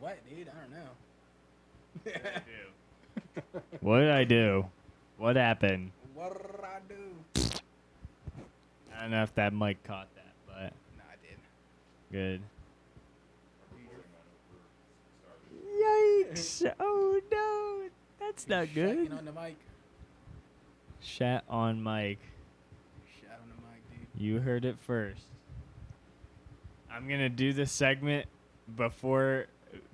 What, dude? I don't know. What did I do? What happened? What did I do? I don't know if that mic caught that, but Nah, I did. good. Yikes! Oh no, that's not good. Shacking on the mic. Chat on mic. Shat on the mic, dude. You heard it first. I'm gonna do this segment before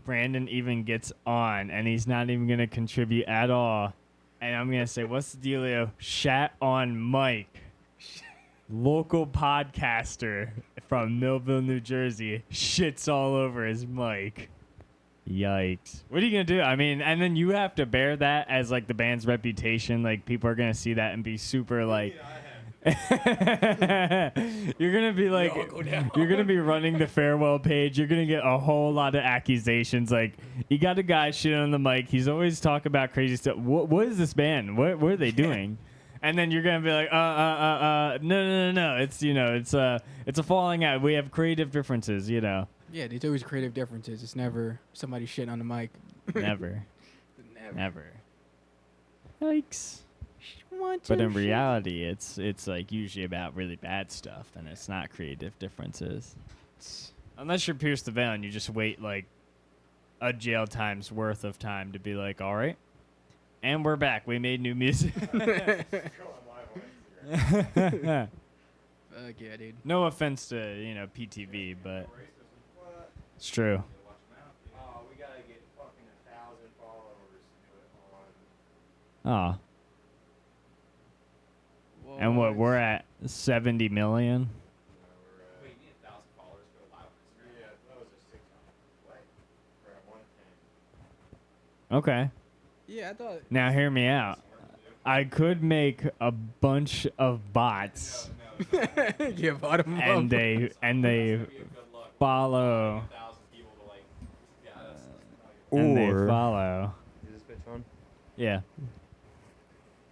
Brandon even gets on, and he's not even gonna contribute at all. And I'm gonna say, "What's the dealio? Chat on mic." Local podcaster from Millville, New Jersey, shits all over his mic. Yikes. What are you going to do? I mean, and then you have to bear that as, like, the band's reputation. Like, people are going to see that and be super, like... you're going to be, like... You're going to be running the Fairwell page. You're going to get a whole lot of accusations. Like, you got a guy shit on the mic. He's always talking about crazy stuff. What is this band? What are they doing? And then you're gonna be like, no. It's it's a falling out. We have creative differences, Yeah, there's always creative differences. It's never somebody shitting on the mic. Never. Yikes. But in reality, it's like usually about really bad stuff, and it's not creative differences. Unless you're Pierce the Veil and you just wait like a jail time's worth of time to be like, all right. And we're back. We made new music. Fuck yeah, dude. No offense to, PTV, but it's true. Oh, we gotta get fucking 1,000 followers to do it on. Oh. And what, we're at 70 million? Wait, you need 1,000 followers to go live on Instagram? Yeah, that was a 600. What? We're at 110. Okay. Yeah, I thought. Now hear me out. I could make a bunch of bots Yeah, bottom and they follow and they follow. Is this bitch on? Yeah.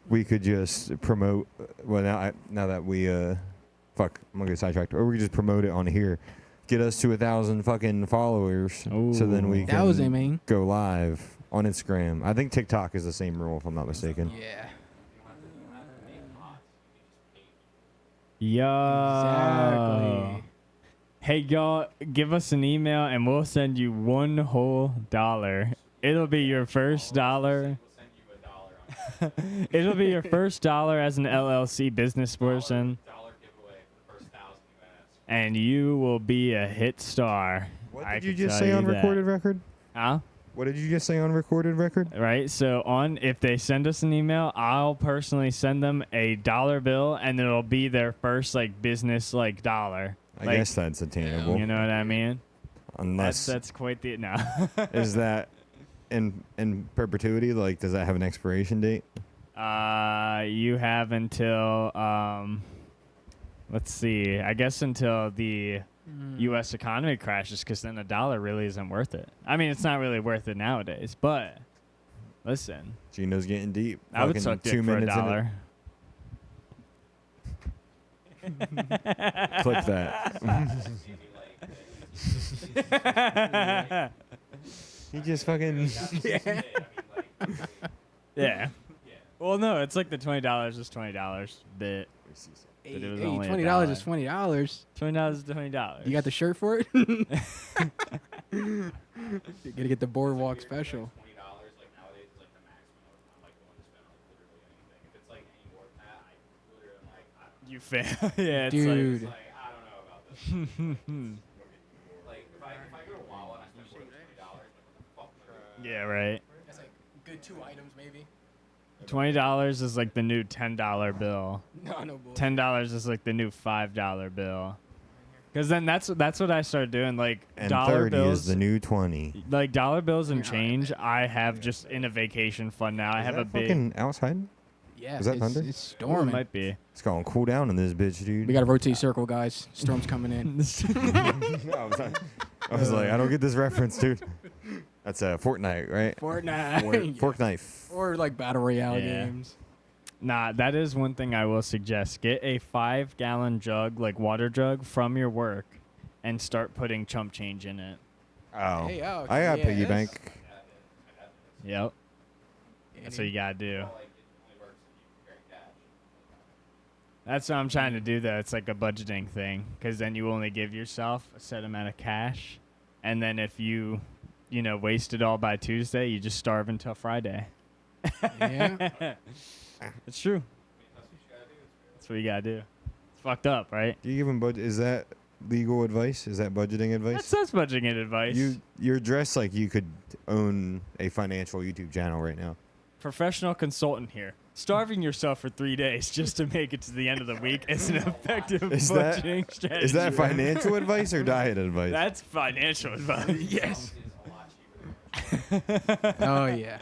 We could just promote. Well, now that we I'm gonna get sidetracked. Or we could just promote it on here. Get us to 1,000 fucking followers, so then we can 1,000, man. go live on Instagram. I think TikTok is the same rule, if I'm not mistaken. Yeah. Yo. Exactly. Hey, y'all, give us an email and we'll send you $1 whole. It'll be your first dollar. It'll be your first dollar as an LLC business person. And you will be a hit star. What did you just say on recorded record? Huh? What did you just say on recorded record? Right, so if they send us an email, I'll personally send them a dollar bill, and it'll be their first business dollar. I guess that's attainable. You know what I mean? Unless that's quite the no. Is that in perpetuity? Like, does that have an expiration date? You have until let's see. I guess until the U.S. economy crashes, because then a dollar really isn't worth it. I mean, it's not really worth it nowadays, but listen. Gino's getting deep. I would suck dick for a dollar. Clip that. He just fucking... Yeah. Well, no, it's like the $20 is $20 bit. Hey, But it was hey, only $20 is $1. $20. $20 is $20. You got the shirt for it? You gotta get the boardwalk special. You fail. Yeah, it's Dude. Like, I don't know about this. Like, if I go to Wawa and I spend $20, what the fuck? yeah, right. That's like good 2 items, maybe. $20 is like the new $10 bill. No bull. $10 is like the new $5 bill. Because then that's what I started doing. Like And dollar 30 bills is the new 20. Like dollar bills and change. I have just in a vacation fund now. I have a big. fucking outside? Yeah, Is that thunder? It's Ooh, it storming. might be. It's going cool down in this bitch, dude. We gotta rotate circle, guys. Storm's coming in. I was like, I don't get this reference, dude. That's Fortnite, right? Fortnite. Fork knife. Or like battle royale Yeah. games. Nah, that is one thing I will suggest. Get a 5-gallon jug, like water jug, from your work, and start putting chump change in it. Oh, Hey, oh, I got yeah, piggy that's- bank. Yep. Yeah, That's what you dude. gotta do. Well, like, it only works if you carry cash. That's what I'm trying to do, though. It's like a budgeting thing, because then you only give yourself a set amount of cash, and then if you waste it all by Tuesday, you just starve until Friday. Yeah. It's true. I mean, that's what you gotta do. That's what you gotta do. It's fucked up, right? Do you give them budget? Is that legal advice? Is that budgeting advice? That's budgeting advice. You're dressed like you could own a financial YouTube channel right now. Professional consultant here. Starving yourself for 3 days just to make it to the end of the week is an effective Is that- budgeting strategy. Is that financial advice or diet advice? That's financial advice. Yes. Is a lot cheaper than Oh yeah.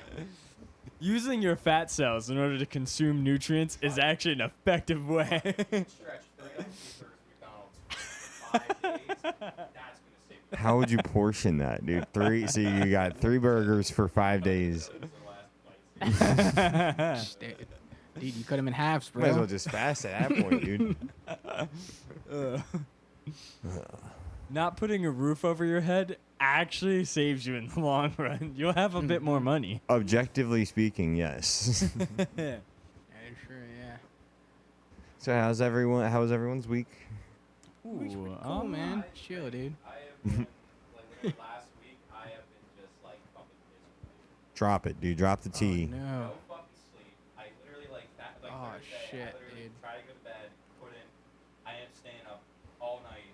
Using your fat cells in order to consume nutrients is actually an effective way. stretch 3 cheeseburgers McDonald's for 5 days. That's gonna save you How would you portion that, dude? So you got 3 burgers for 5 days. the last bites. Dude, you cut them in halves, bro. Might as well just fast at that point, dude. Not putting a roof over your head actually saves you in the long run. You'll have a bit more money. Objectively speaking, yes. Yeah, sure, yeah. So how's everyone's week? Week's pretty cool, man. Chill, dude. I have been, like, literally last week, I have been just, like, fucking miserable. Drop it, dude. Drop the T. Oh, no. No fucking sleep. I literally, like, that, like, Oh, Thursday, shit, I literally dude. try to go to bed, put in, I am staying up all night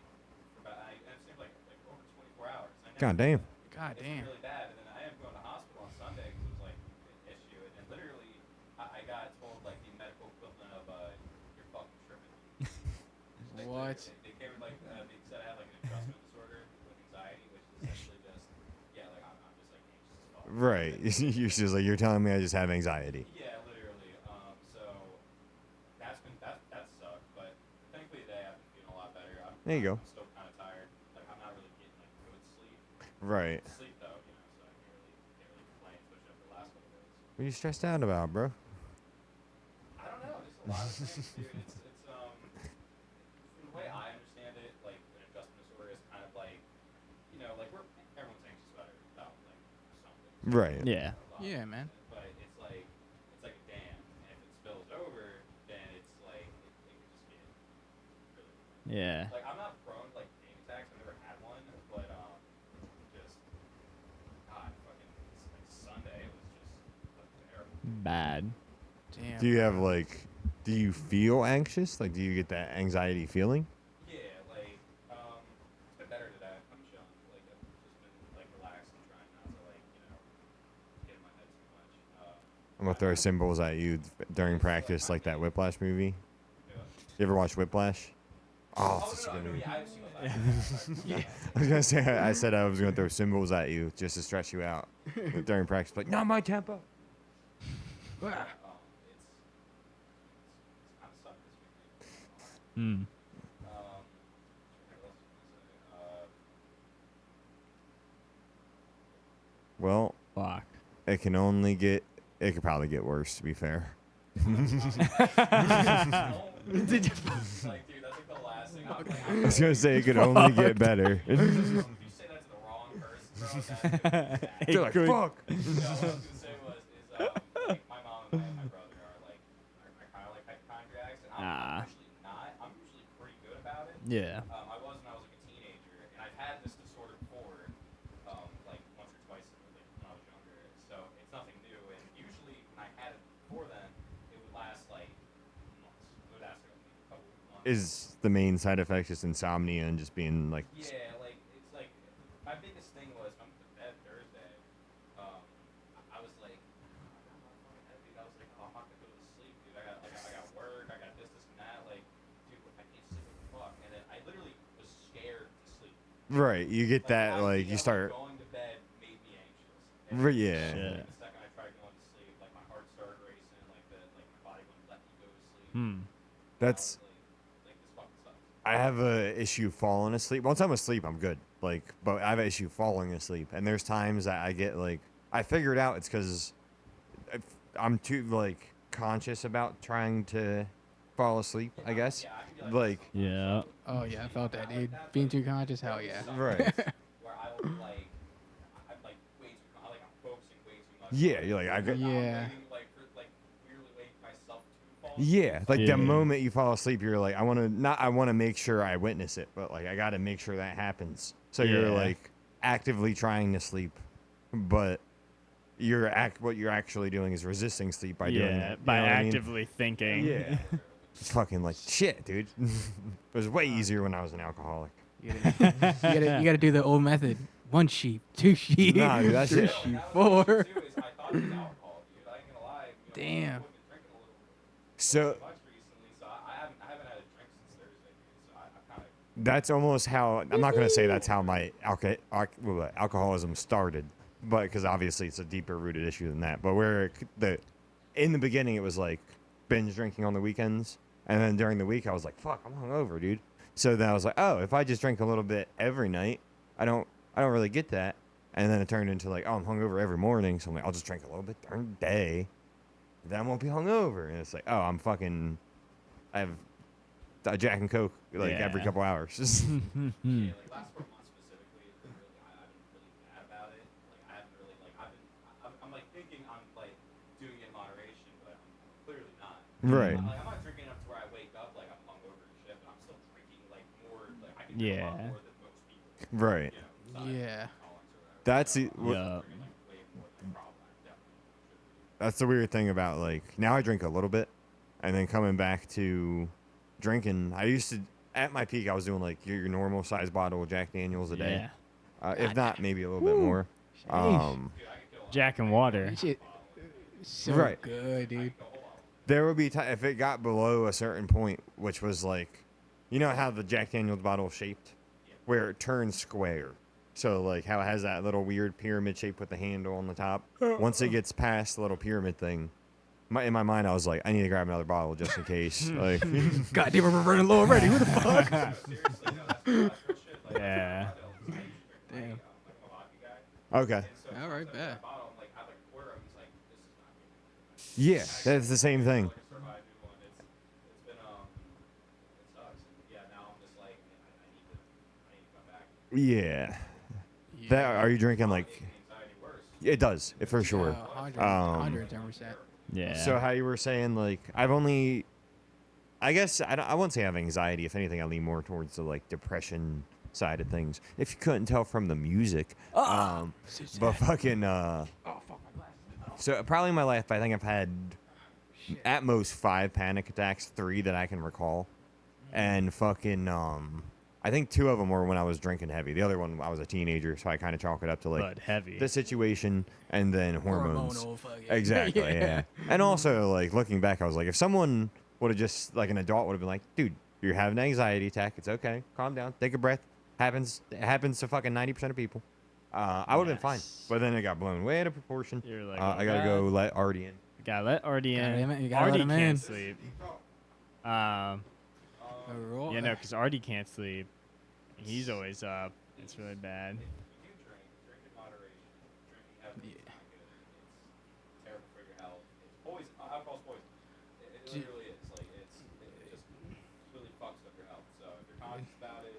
for about, I am staying, like over 24 hours. I never God do damn. that. God It's damn. really bad, and then I am going to hospital on Sunday because it was like an issue, and then literally I got told like the medical equivalent of you're fucking tripping. Like, What? They gave me like they said I had like an adjustment disorder with anxiety, which is essentially just like I'm just like anxious as fuck. Right. You're just like you're telling me I just have anxiety. Yeah, literally. So that sucked, but thankfully today I've been feeling a lot better. There you go. I'm still kind of tired. Like I'm not really getting like good sleep. Right. Sleep though, so I can't really complain, especially after the last couple days. What are you stressed out about, bro? I don't know, just a lot of things, dude. It's the way I understand it, like an adjustment disorder is kind of like, like everyone's anxious about like something. Right. Yeah. Yeah, man. But it's like a dam, and if it spills over, then it's like it could just get really. Yeah. Like I'm not prone to like panic attacks. I've never had one, but just God, fucking like Sunday it was just terrible. Bad. Damn. Do you have do you feel anxious? Like, do you get that anxiety feeling? Yeah, like it's been better today. I'm chilling. Like I've just been like relaxed and trying not to like get in my head too much. I'm gonna throw symbols at you during practice, like that Whiplash movie. You ever watch Whiplash? Oh, it's such a good movie. Yeah, I've seen those. I was gonna say, I said I was gonna throw symbols at you just to stretch you out during practice. Like, not my tempo. Ah. It's kind of sucked this week. Hmm. What else was I gonna say? Well, Fuck. it could probably get worse, to be fair. Like, dude, that's like the last thing I'm I was gonna say it could only get better. If you say that to the wrong person, bro, that's They're like, fuck. no, what I was gonna say like, my mom and my brother are kind of like hypochondriacs, and I'm usually not. I'm usually pretty good about it. Yeah. I was when I was like a teenager, and I've had this disorder before, like once or twice like, when I was younger. So it's nothing new. And usually when I had it before then, it would last like months. It would last like a couple of months. Is the main side effect just insomnia and just being like? Yeah, like it's like my biggest thing was when I went to bed Thursday. I was like, I was like, oh, I'm not gonna go to sleep, dude. I got work. I got this, and that. Like, dude, I can't sleep. What the fuck? And then I literally was scared to sleep. Right, you get that the you idea of start. going to bed made me anxious. Yeah. Shit. The second I tried going to sleep, like my heart started racing, like my body wouldn't let me go to sleep. Hmm. That's. Like this fucking sucks. I have a issue falling asleep. Once I'm asleep, I'm good. Like, but I have an issue falling asleep, and there's times that I get like, I figured out it's because I'm too conscious about trying to fall asleep. I guess. Yeah, I can be Like. Yeah. Oh yeah, I felt that, dude. Being too conscious, hell yeah. Right. where I will like Yeah, you're like, Yeah. Weirdly wake myself to fall yeah, like Yeah. the moment you fall asleep, you're like, I want to make sure I witness it, but like I got to make sure that happens. So you're Yeah. like actively trying to sleep, but what you're actually doing is resisting sleep by doing that. You by know what I mean? actively thinking. Yeah. It's fucking like shit, dude. It was way easier when I was an alcoholic. You gotta do the old method. 1 sheep, 2 sheep, Nah, dude, that's 3 it. sheep, That was the 4. issue, too, is I thought it was alcohol, dude. I ain't gonna lie. Damn. I've been drinking a little So much recently, so I haven't had a drink since Thursday, dude. So I kind of. that's almost how I'm not gonna say that's how my alcoholism started, but because obviously it's a deeper rooted issue than that. But in the beginning it was like binge drinking on the weekends, and then during the week I was like, fuck, I'm hungover, dude. So then I was like, oh, if I just drink a little bit every night, I don't really get that. And then it turned into like, oh, I'm hungover every morning, so I'm like, I'll just drink a little bit during the day, then I won't be hungover. And it's like, oh, I have a Jack and Coke like every Yeah. couple hours. Yeah, like last 4 months specifically, it's been really, I haven't really been mad about it. Like I haven't really like I'm like thinking I'm like doing it in moderation, but I'm clearly not. Right. Like I'm not drinking enough to where I wake up like I'm hungover and shit, but I'm still drinking like more. Like I can drink a lot Yeah. more than most people. Right. You know, besides Yeah. alcoholics or whatever. That's So the- I'm Yeah. drinking, like, way more than probably I definitely should be. That's the weird thing about like now I drink a little bit, and then coming back to drinking. I used to at my peak I was doing like your normal size bottle of Jack Daniels a day, if not maybe a little bit more. Jack and water. That shit so Right. good, dude. There would be time if it got below a certain point, which was like, you know how the Jack Daniels bottle is shaped, where it turns square. So like how it has that little weird pyramid shape with the handle on the top. Once it gets past the little pyramid thing, in my mind I was like, I need to grab another bottle just in case. Like, God damn, we're running low already. Who the fuck? Seriously, no, that's real shit. Like, Yeah. I usually drink Damn. like a vodka guy. okay, And so All right, once I bet. get a bottle, I'm like, I have like a quarter of it. He's like, this is not good. yeah, that's the same thing. Like a certified new one. It's been it sucks. And yeah, now I'm just like, man, I need to come back. Yeah. That are you drinking like? Making anxiety worse. It does, for sure. 110%. Yeah. So how you were saying, like, I guess I won't say I have anxiety. If anything, I lean more towards the like depression side of things. If you couldn't tell from the music, but fucking Oh, fuck my glasses. so probably in my life, I think I've had at most 5 panic attacks, 3 that I can recall, and fucking I think 2 of them were when I was drinking heavy. The other one I was a teenager, so I kind of chalk it up to like but heavy. the situation and then hormones. Hormonal fucking. Exactly, yeah. And also, like, looking back, I was like, if someone would have just, like, an adult would have been like, dude, you're having an anxiety attack. It's okay. Calm down. Take a breath. It happens to fucking 90% of people. I would have been fine. Yes. But then it got blown way out of proportion. You're like, I got to go let Artie in. Gotta let Artie Gotta in. let him- you gotta let Artie him can't in. sleep. Yeah, No, because Artie can't sleep. He's always up. It's really bad. If you do drink in moderation. Drinking heavily is not good. It's terrible for your health. It's poison. Alcohol's poison. It literally is. Like it just really fucks up your health. So if you're conscious about it,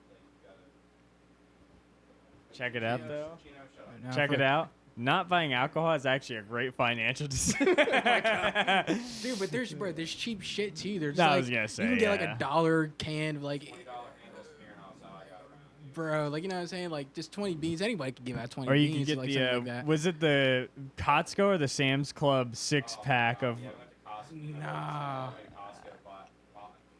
like you gotta Check it out, though. Chino, shut up. No, Check fuck. it out. Not buying alcohol is actually a great financial decision. Dude, but there's cheap shit too. There's No, I like was gonna say, you can get like yeah. $1 can of like, $20 handles from your house. I got around. bro, like you know what I'm saying? Like just 20 beans. Anybody can give out 20 Or you beans. can get like, the something like that. was it the Costco or the Sam's Club 6-pack of? Yeah, I went to Costco. Nah. I went to Costco, bought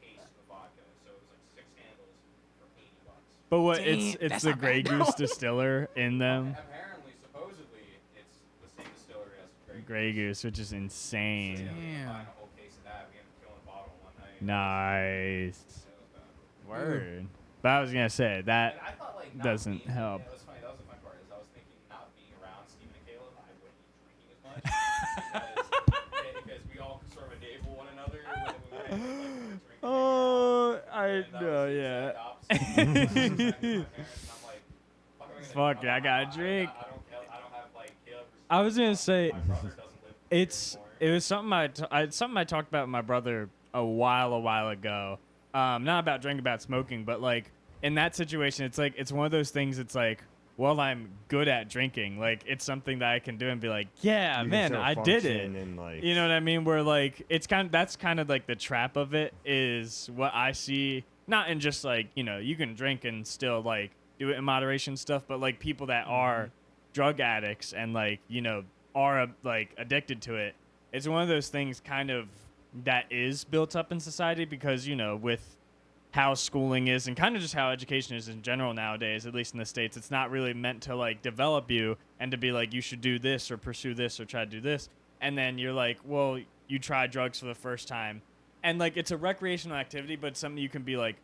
a case of vodka, so it was like 6 handles for $80. But what? Damn, It's that's the not Grey bad, Goose bro. distiller in them. Apparently, supposedly, it's the same distillery as Grey Goose, which is insane. Damn. Buying a whole case of that, we ended up killing a bottle one night. Nice. So it was bad. Word. But I was gonna say that. And I thought, like, not doesn't being- help. Yeah, that's funny. That was the fun part. Is I was thinking not being around Stephen and Caleb, I wouldn't be drinking as much because we all sort of enable one another when we were drinking. Oh, I And that know, was the yeah. exact opposite. I was back with my parents, and I'm like, fuck, am I gonna Fuck do? it, I gotta drink. I don't have like Caleb. or I was gonna Stephen. say My brother doesn't live here anymore. it was something I talked about with my brother a while ago. Not about drinking, about smoking, but like in that situation, it's like it's one of those things. It's like well, I'm good at drinking. Like, it's something that I can do and be like, yeah, You can man, still I did it. function and, like, You know what I mean? Where like that's kind of like the trap of it is what I see. Not in just like you can drink and still like do it in moderation stuff, but like people that are drug addicts and like are like addicted to it. It's one of those things kind of that is built up in society because with how schooling is and kind of just how education is in general nowadays, at least in the States, it's not really meant to like develop you and to be like, you should do this or pursue this or try to do this. And then you're like, well, you try drugs for the first time. And like, it's a recreational activity, but something you can be like,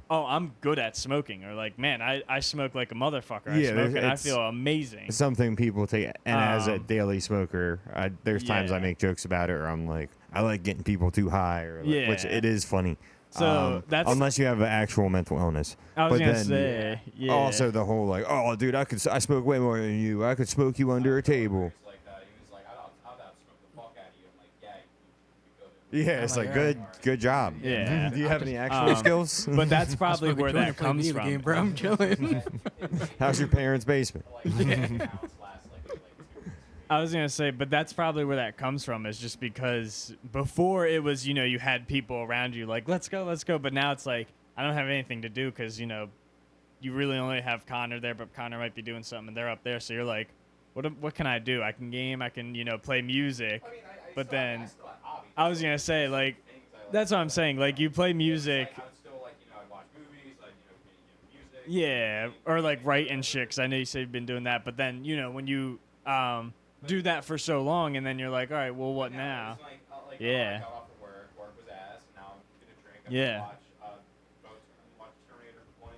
oh, I'm good at smoking. Or like, man, I smoke like a motherfucker. I Yeah, smoke and I it's feel amazing. something people take. And as a Um, daily smoker, there's times I yeah. make jokes about it, or I'm like, I like getting people too high, or like, which Yeah. it is funny. So that's unless you have an actual mental illness. I was but gonna then say, yeah. also the whole like, oh, dude, I smoke way more than you. I could smoke you under a table. He's like, he was like, I'd outsmoke the fuck out of you. I'm like, yeah, you could. Yeah, it's Oh like my good job. Yeah. Do you have any actual skills? But that's probably Smoke a where joint that and play comes video from. game, bro. I'm chilling. How's your parents' basement? Like, counts last like 2 weeks. I was gonna say, but that's probably where that comes from. Is just because before it was, you had people around you like, let's go, but now it's like I don't have anything to do because you really only have Connor there, but Connor might be doing something and they're up there, so you're like, what can I do? I can game, I can play music, I mean, but still, then I still have hobbies. I was gonna say like Things I like. that's what I'm saying. Like you play music. Like, I would still like, I watch movies, like, music. Yeah, or like write and shit. Cause I know you said you've been doing that, but then when you do that for so long, and then you're like, all right, well, what now? Yeah. I got off of work was ass, and now I'm gonna drink. I'm Yeah. gonna watch Terminator 1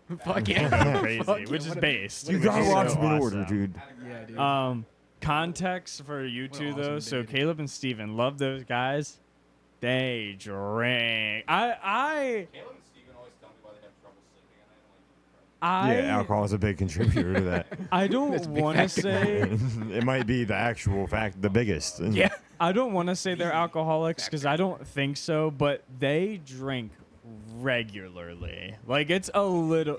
and 2. Fuck yeah. Go crazy, Fuck yeah, which is what a- based. You which gotta is watch so them in order, awesome. dude. Yeah, dude. Context for you What two an though. awesome So day, dude. Caleb and Steven, love those guys. They drink. I Caleb and Steven always tell me why they have trouble sleeping, and I don't like I Yeah, alcohol is a big contributor to that. I don't That's a big want to factor. say It might be the actual fact, the biggest. Yeah. I don't want to say they're alcoholics because I don't think so, but they drink regularly. Like it's a little,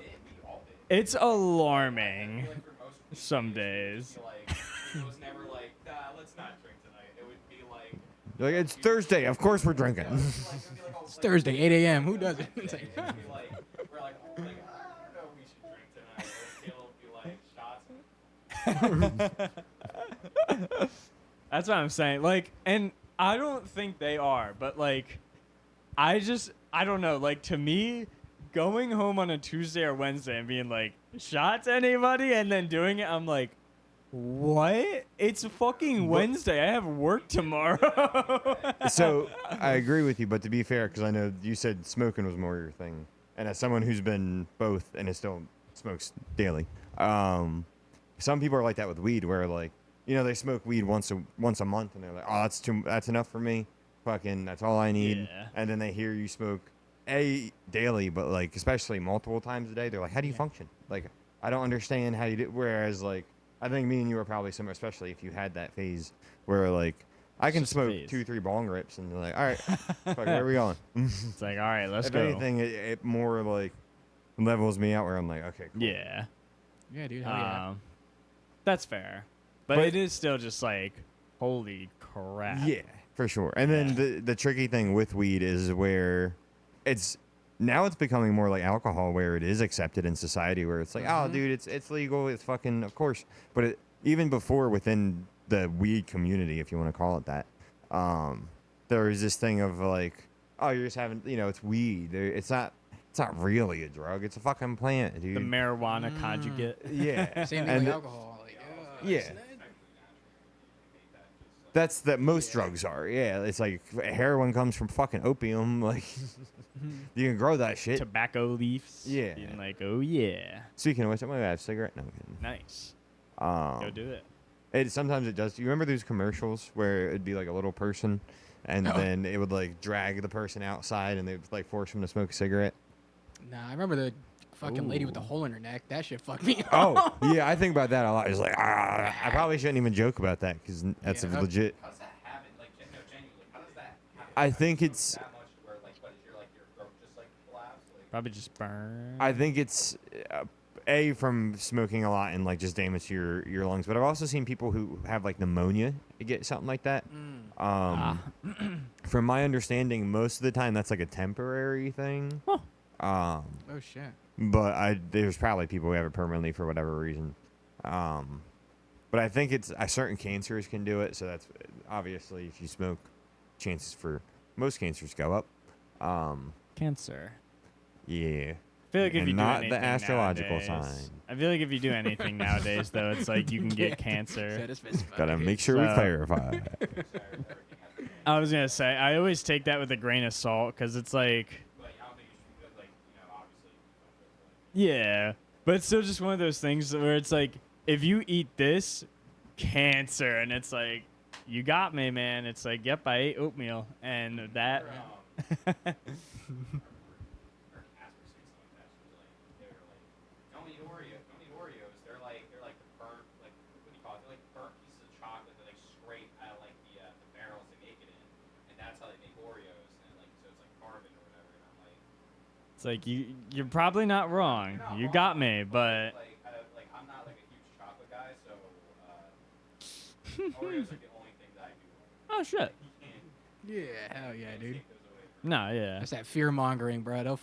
it's alarming like for most weeks, some it days. would be like, it was never like, let's not drink tonight. It would be like, Like, it's Thursday, of course we're drinking. it would be like, oh, It's Thursday, 8 a.m. Who does it? It's Thursday. like, It'd be like, we're like, I don't know if we should drink tonight. And Caleb would be like, shots. That's what I'm saying. Like, and I don't think they are, but like, I don't know. Like to me, going home on a Tuesday or Wednesday and being like, shots anybody, and then doing it, I'm like, what? It's fucking Wednesday. I have work tomorrow. So I agree with you, but to be fair, because I know you said smoking was more your thing, and as someone who's been both and is still smokes daily, some people are like that with weed, where like they smoke weed once a month, and they're like, oh, that's enough for me, fucking that's all I need, Yeah. and then they hear you smoke daily, but like especially multiple times a day, they're like, how do you function? Like I don't understand how you do. Whereas like I think me and you are probably similar, especially if you had that phase where like I can just a smoke phase. 2-3 bong rips and you're like, all right, fuck, where are we going? It's like, all right, let's If go. anything, it more like levels me out where I'm like, okay, cool. Yeah. yeah, dude. Hell yeah. That's fair. But it is still just like, holy crap. Yeah, for sure. And then the tricky thing with weed is where it's becoming more like alcohol, where it is accepted in society, where it's like, oh, dude, it's legal, it's fucking, of course. But even before within the weed community, if you want to call it that, there is this thing of like, oh, you're just having, it's weed. It's not really a drug. It's a fucking plant, dude. The marijuana conjugate. Yeah. Same thing And with alcohol. Like, yeah. That's that most drugs are. Yeah, it's like heroin comes from fucking opium. Like you can grow that shit. Tobacco leaves. Yeah. Being like, oh yeah. Speaking of which, I'm gonna have a cigarette. No, I'm kidding. Nice. Go do it. Sometimes it does. You remember those commercials where it'd be like a little person, and then it would like drag the person outside, and they'd like force them to smoke a cigarette. Nah, I remember the fucking lady with the Ooh. hole in her neck. That shit fucked me up. Oh, yeah, I think about that a lot. It's like, I probably shouldn't even joke about that because that's Yeah. legit. How does that happen? Like, genuinely, how does that happen? I think it's. That much to where, like, what is your throat just like collapse? Like, Probably just burn. I think it's from smoking a lot and like just damage to your lungs. But I've also seen people who have like pneumonia get something like that. From my understanding, most of the time that's like a temporary thing. Huh. Oh shit. But there's probably people who have it permanently for whatever reason. But I think certain cancers can do it. So that's obviously if you smoke, chances for most cancers go up. Cancer. Yeah. I feel like if And you do not anything the astrological nowadays, sign. I feel like if you do anything nowadays, though, it's like you can get cancer. Gotta make sure we So- clarify. I was gonna say I always take that with a grain of salt because it's like, But I don't think you should, like, you know, obviously. yeah, but it's still just one of those things where it's like if you eat this, cancer, and it's like you got me, man. It's like, yep, I ate oatmeal, and that. Don't eat Oreos. Don't eat Oreos. They're like the burnt, like what do you call it? They're like burnt pieces of chocolate that they scrape out of like the barrels they make it in, and that's how they make Oreos. And like so it's like carbon or whatever. And I'm like, It's like you're probably not wrong. you're not You wrong, got me, but like I'm not like a huge chocolate guy, so Oreos are the only thing that I do. oh shit. You can't Yeah, hell yeah, dude. take those away. No, yeah. That's that fear mongering, bro. They'll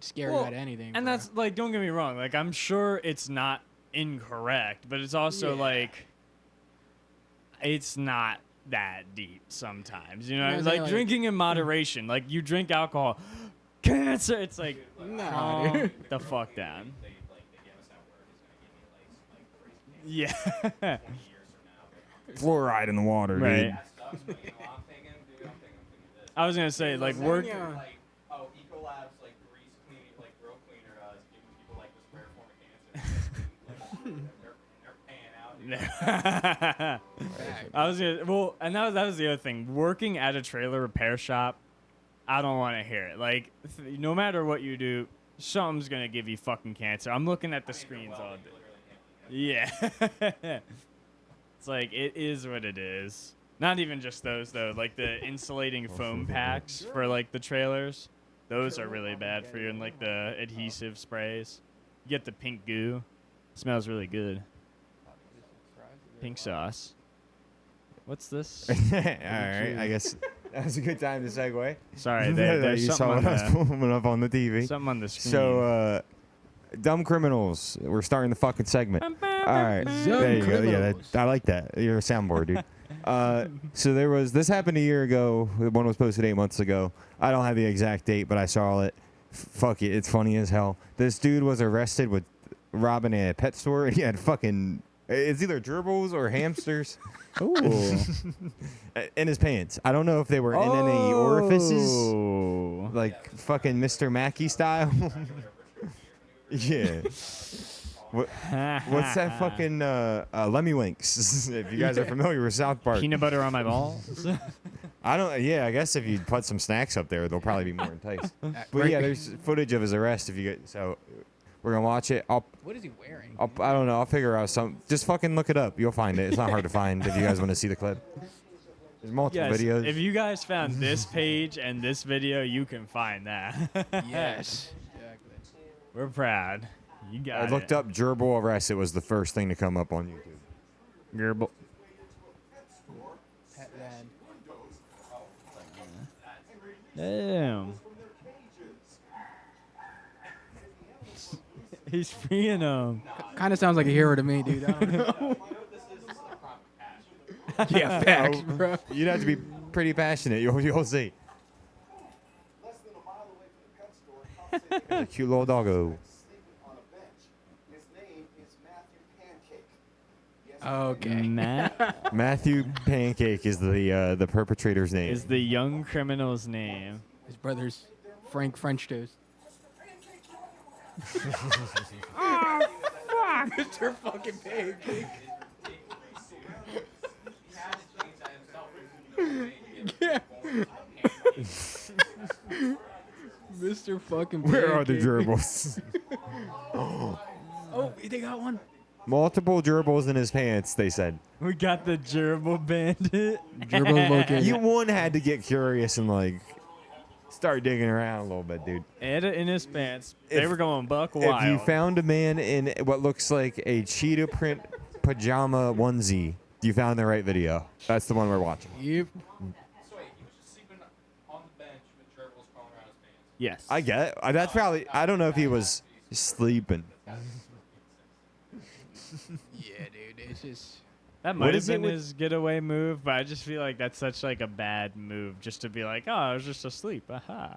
scare Well, you out of anything. And bro. that's like, don't get me wrong. Like, I'm sure it's not incorrect, but it's also Yeah. like, it's not that deep sometimes. You know, You know what I'm like saying? Like- drinking in moderation. Like, you drink alcohol, cancer. It's like, Nah, calm dude. the fuck down. They give us at work is gonna give me like crazy Yeah. 20 years from now. Fluoride in the water, Right. dude. That sucks, but you know, I'm thinking this. I was gonna say, like, work. Yeah. Like, oh, Ecolab's like grease cleaning, like grill cleaner is giving people like this rare form of cancer. They're paying out. I was gonna, well, and that was the other thing. Working at a trailer repair shop, I don't want to hear it. Like, no matter what you do, something's gonna give you fucking cancer. I'm looking at the screens all day. Yeah. It's like, it is what it is. Not even just those though. Like the insulating foam packs for like the trailers, those are really bad for you. And like the adhesive sprays, you get the pink goo. Smells really good. Pink sauce. What's this? All right, I guess that was a good time to segue. Sorry, That there's you saw something what on, I was pulling up on the TV. something on the screen. So, dumb criminals. We're starting the fucking segment. All right, there you go. Yeah, I like that. You're a soundboard, dude. So this happened a year ago. One was posted 8 months ago. I don't have the exact date, but I saw it. Fuck it, it's funny as hell. This dude was arrested with robbing a pet store. He had fucking, it's either gerbils or hamsters Ooh. in his pants. I don't know if they were in any orifices, Oh. like fucking Mr. Mackey style. Yeah. What's that fucking Lemmy Winks? If you guys are familiar with South Park, Peanut butter on my balls? I don't. Yeah, I guess if you put some snacks up there, they'll probably be more enticed. But right. yeah, there's footage of his arrest. If you get so, we're gonna watch it. What is he wearing? I don't know. I'll figure out some. Just fucking look it up. You'll find it. It's not hard to find if you guys want to see the clip. There's multiple Yes, videos. if you guys found this page and this video, you can find that. Yes. We're proud. You got I it. looked up gerbil arrest. It was the first thing to come up on YouTube. Gerbil. Pet van. Damn. He's freeing them. Kind of sounds like a hero to me, dude. I don't know. Yeah, facts, bro. You'd have to be pretty passionate. You'll see. Less than a mile away from the pet store, cops say they A cute little doggo. sleeping on a bench. His name is Matthew Pancake. Yes, Okay. Matt Matthew Pancake is the perpetrator's name. is the young criminal's name. His brother's Frank French toast. Mr. fucking Pancake. Mr. fucking Pancake. Where are the gerbils? Oh, they got one. Multiple gerbils in his pants, they said. We got the gerbil bandit. Gerbil located. You one had to get curious and like, Start digging around a little bit, dude. Ed in his pants. They If- were going buck wild. If you found a man in what looks like a cheetah print pajama onesie, you found the right video. That's the one we're watching. Yep. So wait, he was just sleeping on the bench with gerbils crawling around his pants. Yes. I get it. That's probably. I don't know if he was sleeping. Yeah, dude. It's just. That What might have is it been with- his getaway move, but I just feel like that's such like a bad move just to be like, oh, I was just asleep. Aha.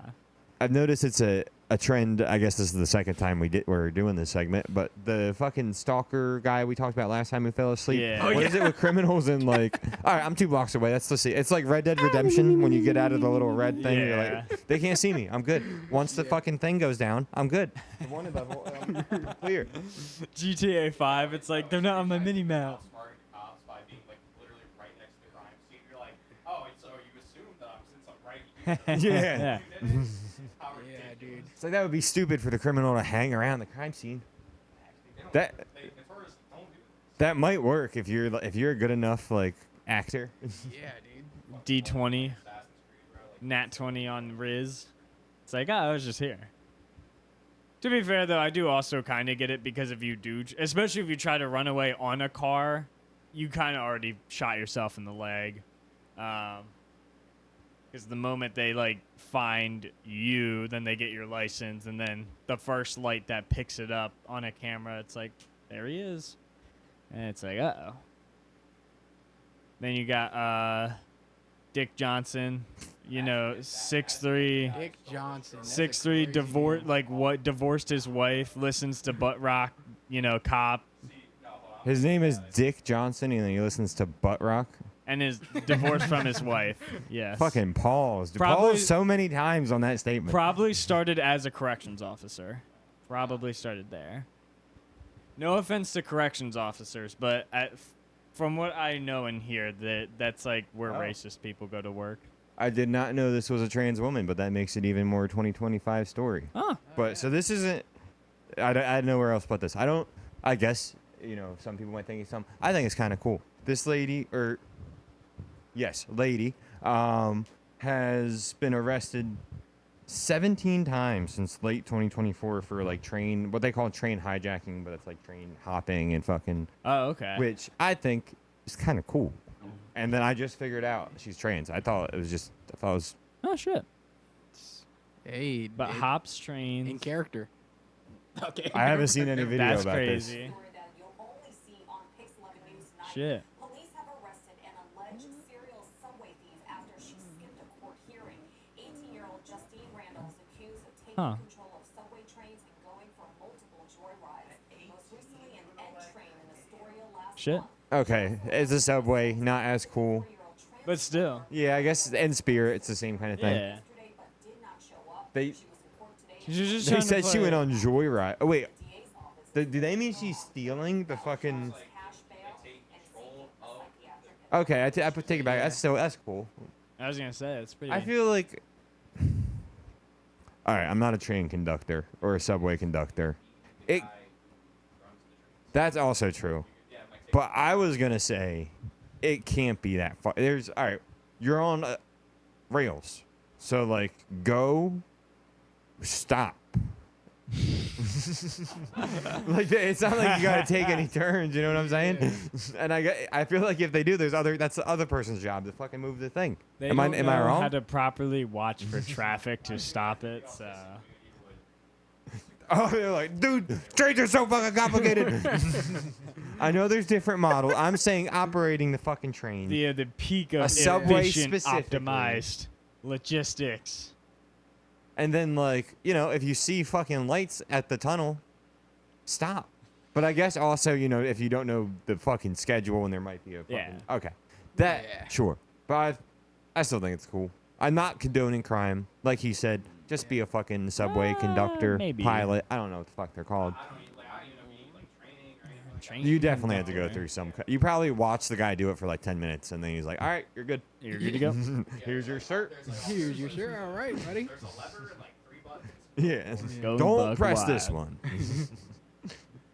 I've noticed it's a trend. I guess this is the second time we're doing this segment, but the fucking stalker guy we talked about last time who fell asleep. Yeah. What is it with criminals and like? All right, I'm 2 blocks away. Let's see. It's like Red Dead Redemption when you get out of the little red thing. You're Yeah. like, they can't see me. I'm good. Once the fucking thing goes down, I'm good. The wanted level, clear. GTA 5, it's like they're not on my mini map. Outsmarting the cops by being like literally right next to the crime scene. You're like, oh, so you assume that I'm since I'm right here. Yeah. You did it? How Yeah, ridiculous. dude. So that would be stupid for the criminal to hang around the crime scene. They don't- That they notoriously don't do this. that might work if you're a good enough like actor. Yeah, dude. D20, Assassin's Creed, bro. Like, Nat 20 on Riz. It's like, oh, I was just here. To be fair, though, I do also kind of get it because if you do, especially if you try to run away on a car, you kind of already shot yourself in the leg. Because the moment they like find you, then they get your license, and then the first light that picks it up on a camera, it's like, there he is, and it's like, uh-oh. Then you got Dick Johnson, 6'3", Dick Johnson. that's a 6'3", crazy divorced his wife, listens to butt rock, cop, His name is Dick Johnson, and he listens to butt rock. and is divorced from his wife. Yes. Fucking pause. Probably- Pause so many times on that statement. Probably started as a corrections officer. Probably started there. No offense to corrections officers, but from what I know and hear, that's like where Oh. racist people go to work. I did not know this was a trans woman, but that makes it even more 2025 story. Huh. But so this isn't. I don't know where else to put this. I guess some people might think it's something. I think it's kind of cool. This lady, lady, has been arrested 17 times since late 2024 for like what they call train hijacking, but it's like train hopping and fucking, Oh, okay. which I think is kind of cool. And then I just figured out she's trans. I thought it was Oh, shit. Hey, But it- hops trains. in character. Okay. I haven't seen any video That's about this. crazy. Story that you'll only see on Pix 11 News tonight. Shit. Police have arrested an alleged serial subway thief after she skipped a court hearing. 18-year-old Justine Randall is accused of taking Huh. control of subway trains and going for multiple joyrides. Most recently, an N train in Astoria last Shit. month. Okay, it's a subway, not as cool. 4-year-old trans But still. Yeah, I guess in spirit, it's the same kind of thing. Yeah. yesterday but did not show up. They- She was in court today. She's just They trying to said she play- went on Joyride. Oh wait, DA's office. do they mean she's stealing the fucking? Cash bail and seeking psychiatric Okay, I take it back. That's cool. I was gonna say it's pretty. I feel like. All right, I'm not a train conductor or a subway conductor. It. That's also true. But I was gonna say, it can't be that far. All right, you're on rails, so like go, stop. Like it's not like you gotta take any turns. You know what I'm saying? And I feel like if they do, that's the other person's job to fucking move the thing. They am I don't know how wrong? to properly watch for traffic to stop it. So Oh, they're like, dude, trains are so fucking complicated. I know there's different models. I'm saying operating the fucking train. the peak of A subway efficient, specifically. optimized logistics. And then, like, if you see fucking lights at the tunnel, stop. But I guess also, if you don't know the fucking schedule and there might be a fucking... Yeah. Okay. That, Yeah. sure. But I still think it's cool. I'm not condoning crime. Like he said, just be a fucking subway conductor, maybe. pilot. I don't know what the fuck they're called. I don't even know like training or anything. Train You definitely have to go conductor. through some... You probably watch the guy do it for like 10 minutes, and then he's like, all right, you're good. You're good to go. Here's your shirt. Here's your shirt. All right, buddy. There's a lever and like 3 buttons. Yeah. Go Don't buck press this wild. one.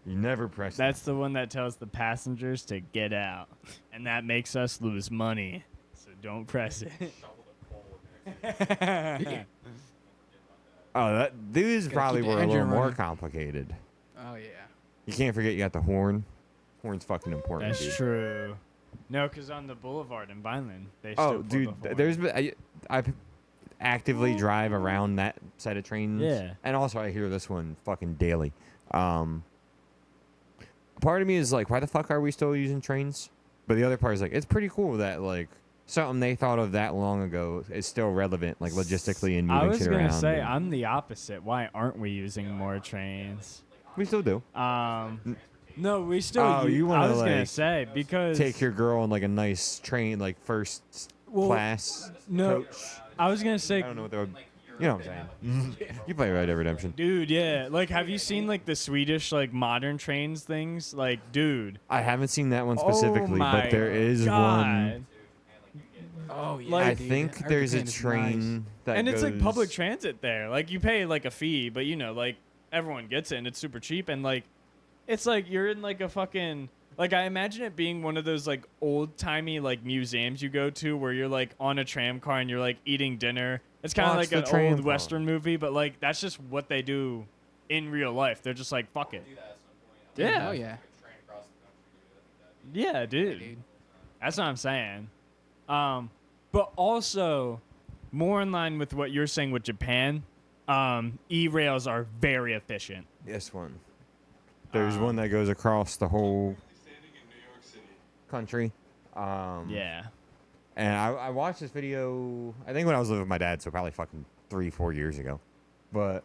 You never press That's the one that tells the passengers to get out, and that makes us lose money. So don't press it. Shovel the coal in there. Oh, these Gotta probably keep the were a engine little more running. complicated. Oh yeah. You can't forget you got the horn. Horn's fucking important, That's dude. true. No, because on the boulevard in Vineland, they still Oh, pull dude, the horn. there's been, I actively drive around that set of trains. Yeah. And also, I hear this one fucking daily. Part of me is like, why the fuck are we still using trains? But the other part is like, it's pretty cool that like something they thought of that long ago is still relevant, like logistically and moving I was shit gonna around. say and- I'm the opposite. Why aren't we using more trains? we still do. No, we still. Oh, you I wanna, was gonna like, say because Take your girl on like a nice train, like first class no, coach. I was gonna say, I don't know what they would. You know what I'm saying? You play Red Dead Redemption. dude, yeah. Like, have you seen like the Swedish like modern trains things? Like, dude. I haven't seen that one specifically, my but there is one. God. Oh yeah. Like- I dude. think heard there's a Japan is nice. train that And it's like goes- public transit there. Like, you pay like a fee, but you know, like everyone gets it, and it's super cheap. And like, it's like you're in like a fucking. Like, I imagine it being one of those, like, old-timey, like, museums you go to where you're, like, on a tram car and you're, like, eating dinner. It's kind of Watch like the an tram old car. Western movie, but, like, that's just what they do in real life. They're just like, fuck it. Do that at some point. Yeah. Oh yeah. Train across the country, dude. I think that'd be Yeah, dude. Dude. That's what I'm saying. But also, more in line with what you're saying with Japan, E-rails are very efficient. This one. There's one that goes across the whole country. Yeah. And I watched this video, I think when I was living with my dad, so probably fucking 3-4 years ago. But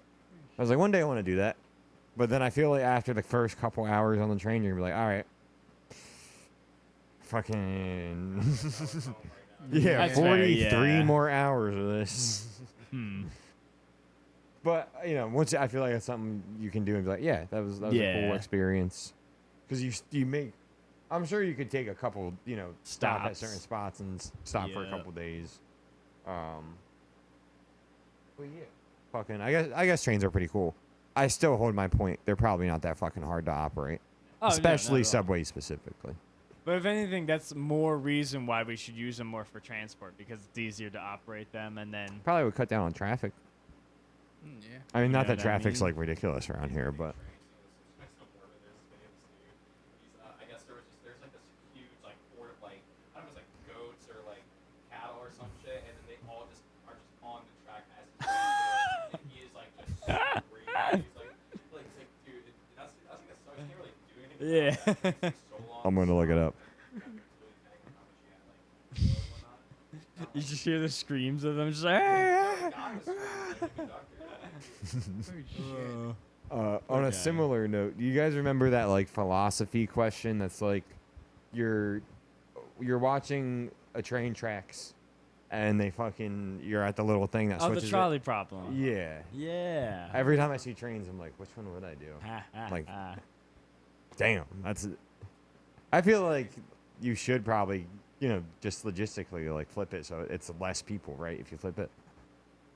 I was like, one day I want to do that. But then I feel like after the first couple hours on the train, you're going to be like, all right. Fucking. yeah, That's fair, 43 yeah. more hours of this. But, you know, once I feel like it's something you can do and be like, yeah, that was a Yeah. cool experience. Because you make. I'm sure you could take a couple, you know, stop at Stops. certain spots and stop for a Yeah. couple days. But yeah, fucking. I guess trains are pretty cool. I still hold my point. They're probably not that fucking hard to operate, Oh, no, not especially at all. subways specifically. But if anything, that's more reason why we should use them more for transport because it's easier to operate them and then. Probably would cut down on traffic. Yeah. I mean, You not know that what I traffic's mean? like ridiculous around here, but I guess there's like this huge like horde of like I don't know if it's like goats or like cattle or some shit, and then they all just are just on the track as he's going through it, and he is like just screaming. He's like dude, that's I think that's so you can't really do anything. Yeah. About it. It takes so long. I'm gonna look it up. You just hear the screams of them just like. "Ah!" Oh, On a Okay. similar note, do you guys remember that like philosophy question that's like you're watching a train tracks and you're at the little thing that Oh, switches the it? trolley problem. Yeah. Yeah. Every time I see trains, I'm like, which one would I do? Like- Damn, I feel like you should probably, you know, just logistically like flip it so it's less people, right? If you flip it.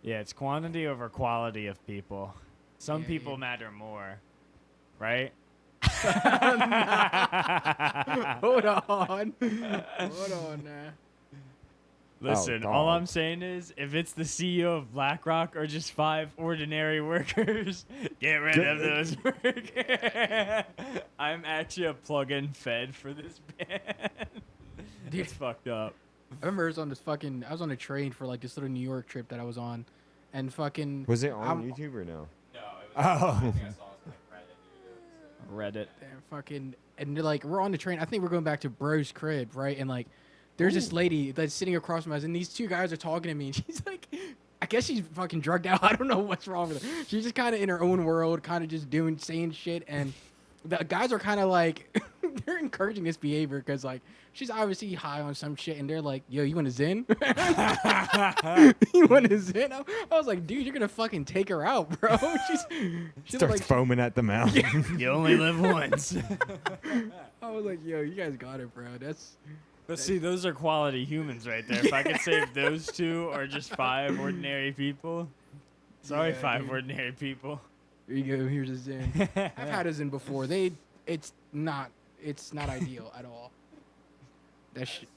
Yeah, it's quantity over quality of people. Some Yeah, people yeah. matter more, right? Hold on. Hold on now. Listen, all dog. I'm saying is, if it's the CEO of BlackRock or just 5 ordinary workers, get rid of those workers. I'm actually a plug-in fed for this band. Dude. It's fucked up. I remember I was on a train for like this little New York trip that I was on, and fucking. Was it on I'm- YouTube or no? No, it was. Oh. I think I saw it on like Reddit, dude. Reddit. And fucking, and they're like, we're on the train. I think we're going back to Bro's crib, right? And like, there's this lady that's sitting across from us, and these two guys are talking to me, and she's like, I guess she's fucking drugged out. I don't know what's wrong with her. She's just kind of in her own world, kind of just saying shit, and the guys are kind of like, they're encouraging this behavior because like she's obviously high on some shit, and they're like, yo, you want to zen? You want to zen? I was like, dude, you're gonna fucking take her out, bro. She's Starts like, foaming at the mouth. You only live once. I was like, yo, you guys got it, bro. That's. But see, those are quality humans right there. If I could save those two or just 5 ordinary people. Sorry, Yeah, 5 dude. ordinary people. Here you go. Here's a Zen. I've had a Zen before. It's not ideal at all. That shit.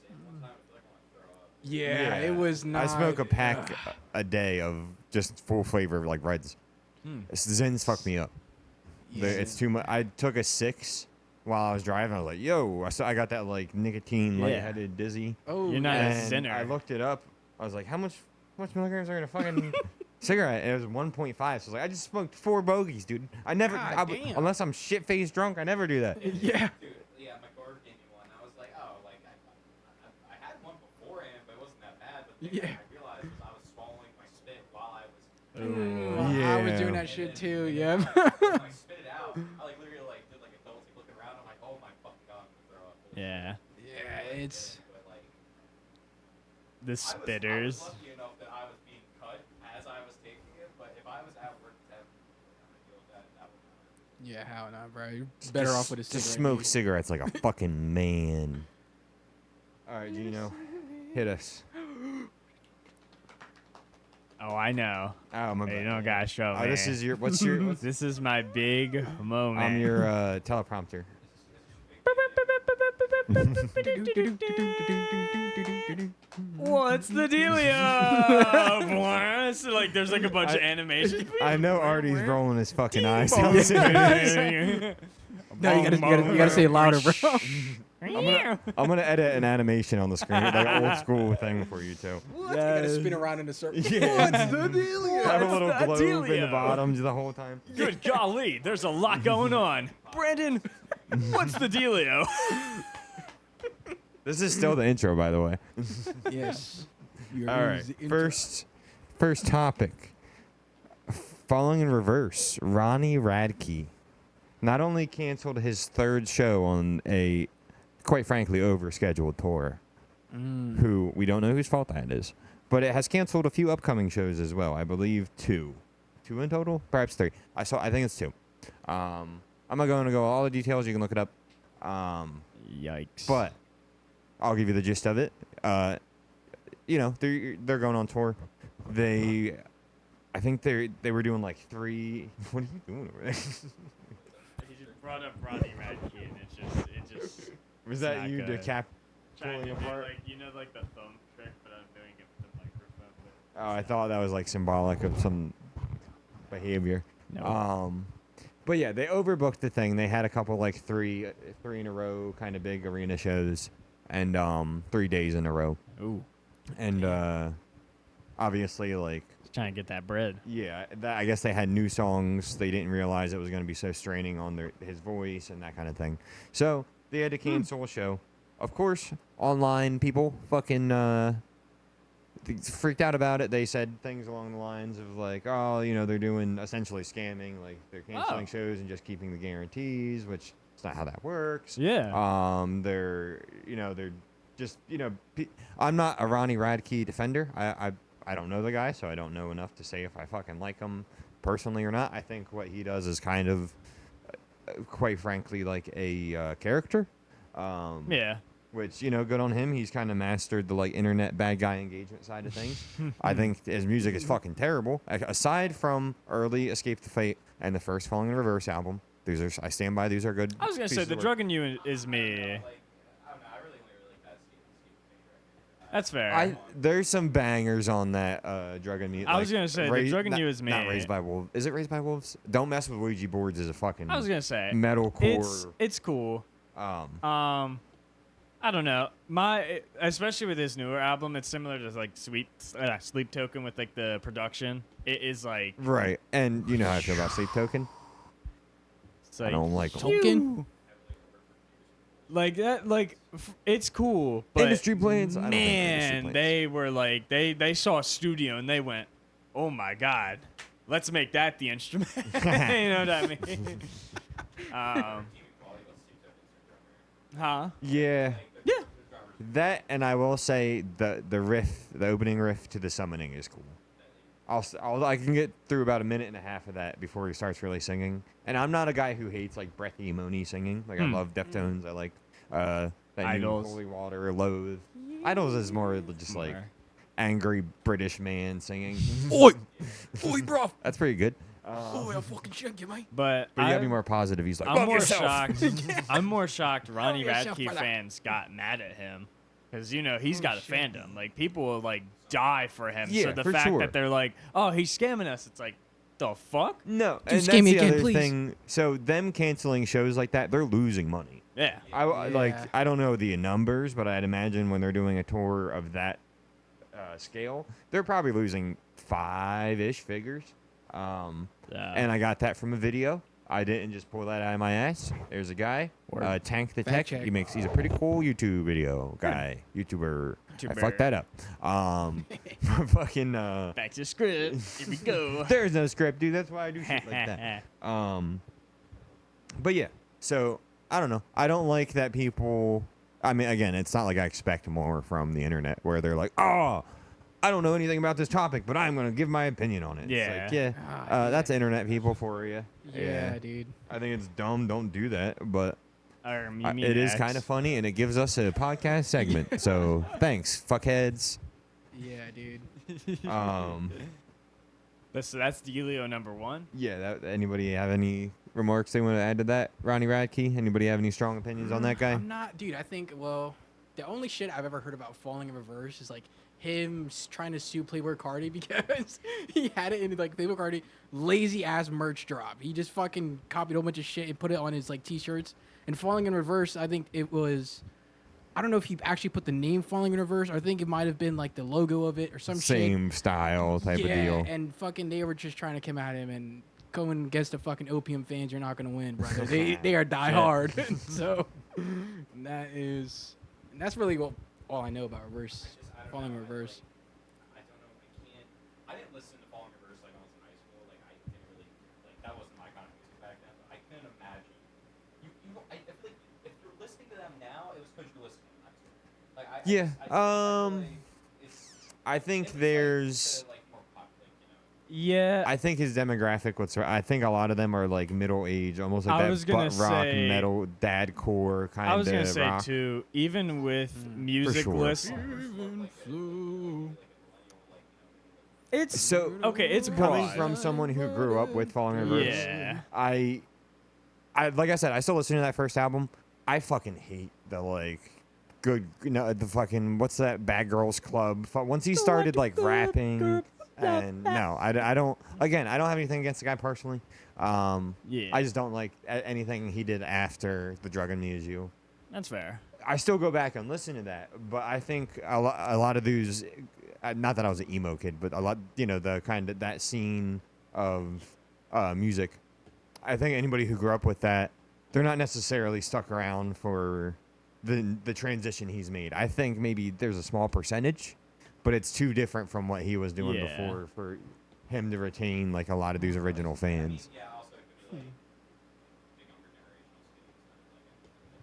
Yeah, it was not. I smoke a pack a day of just full flavor like Reds. Zins fucked me up. It's too much. I took a 6 while I was driving. I was like, yo, I got that like nicotine, Yeah. lightheaded, dizzy. Oh, You're not a And sinner. I looked it up. I was like, how much milligrams are in a fucking cigarette? And it was 1.5. So I was like, I just smoked 4 bogeys, dude. I never, God damn. unless I'm shit-faced drunk, I never do that. Yeah. Dude, yeah, my guard gave me one. I was like, oh, like I had one beforehand, but it wasn't that bad. But the thing Yeah. I realized was I was swallowing my spit while I was. I was doing Yeah. that shit too. Yeah. When I spit it out, I like literally like did like a double take looking around. I'm like, oh my fucking god, I'm gonna throw up. Yeah. Yeah, it's. But like, The I was spitters. lucky enough that I was being cut as I was taking it. But if I was at work, I'm gonna deal with that. That would not. Yeah, how not, bro? You're better off with a cigarette. Just smoke dude. cigarettes like a fucking man. All right, Gino, hit us. Oh, I know. Oh, my Hey, you bad. don't gotta show me. This is your. What's your? This is my big moment. I'm your teleprompter. What's the dealio? So, like, there's like a bunch of animation. I know Artie's rolling his fucking eyes. No, you gotta say it louder, bro. I'm gonna edit an animation on the screen, like an old school thing for you too. You gotta spin around in a circle. Yeah. What's the deal? Have a What's little the globe in the dealio? bottom the whole time. Good golly, there's a lot going on. Brandon, what's the dealio? This is still the intro, by the way. Yes. All right, first topic. Following in reverse, Ronnie Radke not only canceled his 3rd show on a, quite frankly, overscheduled tour, who we don't know whose fault that is, but it has canceled a few upcoming shows as well. I believe 2 in total, perhaps 3. I think it's 2. I'm not going to go all the details. You can look it up. Yikes. But I'll give you the gist of it. You know, they're going on tour. I think they were doing like 3. What are you doing over there? He just brought up Ronnie Radke, and it just Was It's that not you, the good. cap trying pulling to do, apart? like, you know, like the thumb trick, but I'm doing it with the microphone. Oh, I thought that was like symbolic of some behavior. No. But yeah, they overbooked the thing. They had a couple like three in a row kind of big arena shows, and 3 days in a row. Ooh, And obviously, like, just trying to get that bread. yeah, I guess they had new songs. They didn't realize it was going to be so straining on his voice and that kind of thing. So they had to cancel a show. Of course, online people fucking freaked out about it. They said things along the lines of like, oh, you know, they're doing essentially scamming. Like they're canceling shows and just keeping the guarantees, which is not how that works. Yeah. They're just, I'm not a Ronnie Radke defender. I don't know the guy, so I don't know enough to say if I fucking like him personally or not. I think what he does is kind of, quite frankly, like a character. Yeah. Which, good on him. He's kind of mastered the like internet bad guy engagement side of things. I think his music is fucking terrible. Aside from early Escape the Fate and the first Falling in Reverse album, I stand by. These are good. I was gonna say pieces the of work. drug in you is me. Like, I don't know. I really only like that Steve That's fair. There's some bangers on that Drug and Me. I was gonna say, the Drug and You is Not me. Raised by Wolves. Is it Raised by Wolves? Don't Mess with Ouija Boards is a fucking I was gonna say metalcore. it's cool. I don't know. Especially with his newer album, it's similar to like Sleep Token with like the production. It is like Right, and you know how I feel about Sleep Token. it's I like don't like 'em. Token? like that. Like it's cool, but Industry plans. I don't think industry man, plans. they were like they saw a studio and they went, oh my god, let's make that the instrument. You know what I mean? Huh? Yeah. Yeah. That, and I will say the opening riff to the Summoning is cool. I can get through about a minute and a half of that before he starts really singing. And I'm not a guy who hates like breathy, moany singing. Like I love Deftones. I like that new Idols. Holy Water, Loathe. Idols is more just like angry British man singing. Oi! Oi, bro! That's pretty good. Oi, I'll fucking shank you, mate. But But you gotta be more positive. He's like, I'm "Fuck more yourself." shocked. I'm more shocked Ronnie yourself, Radke brother. fans got mad at him because he's got a fandom. Like people will like die for him. Yeah, so the for fact sure. that they're like, oh, he's scamming us, it's like, the fuck? No, Dude, and scam that's me the again, other please. thing. So them canceling shows like that, they're losing money. Yeah. Like Yeah. I don't know the numbers, but I'd imagine when they're doing a tour of that scale, they're probably losing 5-ish figures. And I got that from a video. I didn't just pull that out of my ass. There's a guy, Word. Tank the Fact Tech. check. He's a pretty cool YouTube video guy. YouTuber. I fucked that up. Fucking. Back to script. Here we go. There's no script, dude. That's why I do shit like that. But yeah. So I don't know. I don't like that people. I mean, again, it's not like I expect more from the internet where they're like, oh, I don't know anything about this topic, but I'm going to give my opinion on it. Yeah. It's like, yeah. Ah, That's internet people for you. Yeah, dude. I think it's dumb. Don't do that. But Or it is kind of funny, and it gives us a podcast segment. So thanks, fuckheads. Yeah, dude. That's Delio number 1. Yeah. Anybody have any remarks they want to add to that? Ronnie Radke? Anybody have any strong opinions on that guy? I'm not, dude. I think, well, the only shit I've ever heard about falling in reverse is like him trying to sue Playboy Cardi because he had it in like Playboy Cardi lazy ass merch drop. He just fucking copied a whole bunch of shit and put it on his like t-shirts. And falling in reverse, I think it was. I don't know if he actually put the name falling in reverse. Or I think it might have been like the logo of it or some shit. Same style type of deal. And fucking they were just trying to come at him and going against the fucking opium fans. You're not gonna win, brother. they are die hard. So that's really all I know about reverse falling in reverse. I don't know. I didn't listen to Falling Reverse like when I was in high school. Like I didn't really like that wasn't my kind of music back then. But I couldn't imagine. I feel like if you're listening to them now, it was because you're listening in high school. Like I Yeah, just- I feel like I think it was, there's. like more pop, like, Yeah. I think his demographic. I think a lot of them are like middle age, almost like I was that gonna butt rock say- metal dadcore kind of. I was gonna say rock. too. Even with music sure. listen, it's So okay. It's coming broad. from someone who grew up with Falling Reverse, Yeah. I like I said, I still listen to that first album. I fucking hate the the fucking what's that Bad Girls Club. Once he started like rapping, and no, I don't. Again, I don't have anything against the guy personally. Yeah. I just don't like anything he did after the Drug Amnesia. That's fair. I still go back and listen to that, but I think a lot of these, not that I was an emo kid, but a lot, the kind of that scene of music. I think anybody who grew up with that, they're not necessarily stuck around for the transition he's made. I think maybe there's a small percentage, but it's too different from what he was doing Yeah. before for him to retain like a lot of these original fans. yeah. Also, it could be like the younger generational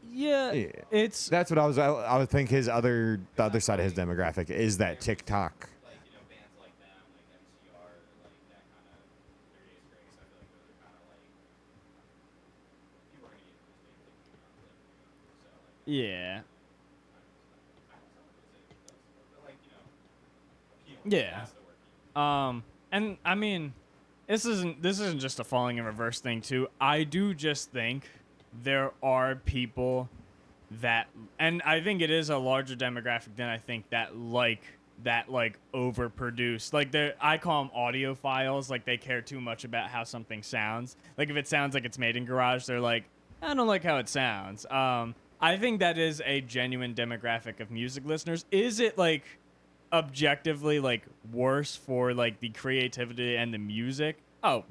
students. Yeah. Yeah. It's That's what I would think the other side of his demographic is that TikTok. Like bands like them, like MCR, like that kind of 30 Days Grace. I feel like those are kind of like people are gonna get those bands like so like. yeah. Yeah. And I mean, this isn't just a falling in reverse thing too. I do just think there are people that, and I think it is a larger demographic than I think that like overproduced. Like I call them audiophiles. Like they care too much about how something sounds. Like if it sounds like it's made in garage, they're like, I don't like how it sounds. I think that is a genuine demographic of music listeners. Is it like objectively like worse for like the creativity and the music? Oh,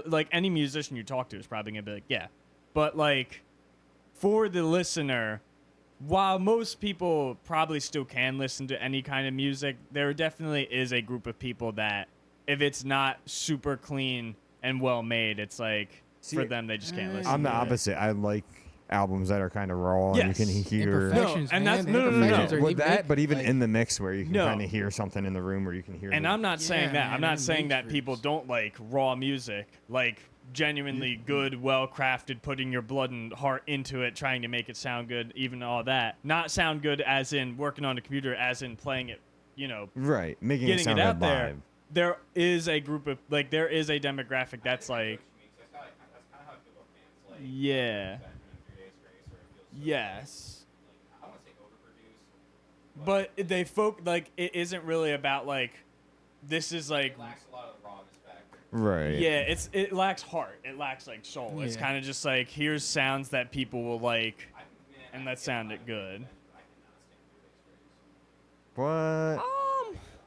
like any musician you talk to is probably gonna be like, yeah. But like for the listener, while most people probably still can listen to any kind of music, there definitely is a group of people that if it's not super clean and well made, it's like See, for them they just can't listen. I'm the to it. opposite. I like albums that are kind of raw and Yes. you can hear. Imperfections, and man. that's- The no, no, no, no. imperfections are With even that, make, but even like, in the mix where you can No. kind of hear something in the room where you can hear. And the- I'm not saying that. Yeah, I'm man, not it saying that makes people for- don't like raw music, like genuinely good, well crafted, putting your blood and heart into it, trying to make it sound good, even all that. Not sound good as in working on a computer, as in playing it, right, making it getting sound it good out there. live. There is a group of there is a demographic that's like, That's kind of how I feel about bands like yeah, Benjamin, 3 Days Grace, or it feels so, yes. like, I want to say overproduced. But they like it isn't really about like this is like It lacks a lot of the rawness factor. Right. Yeah, it lacks heart. It lacks like soul. It's Yeah. kind of just like here's sounds that people will like, and let's sound it good. What?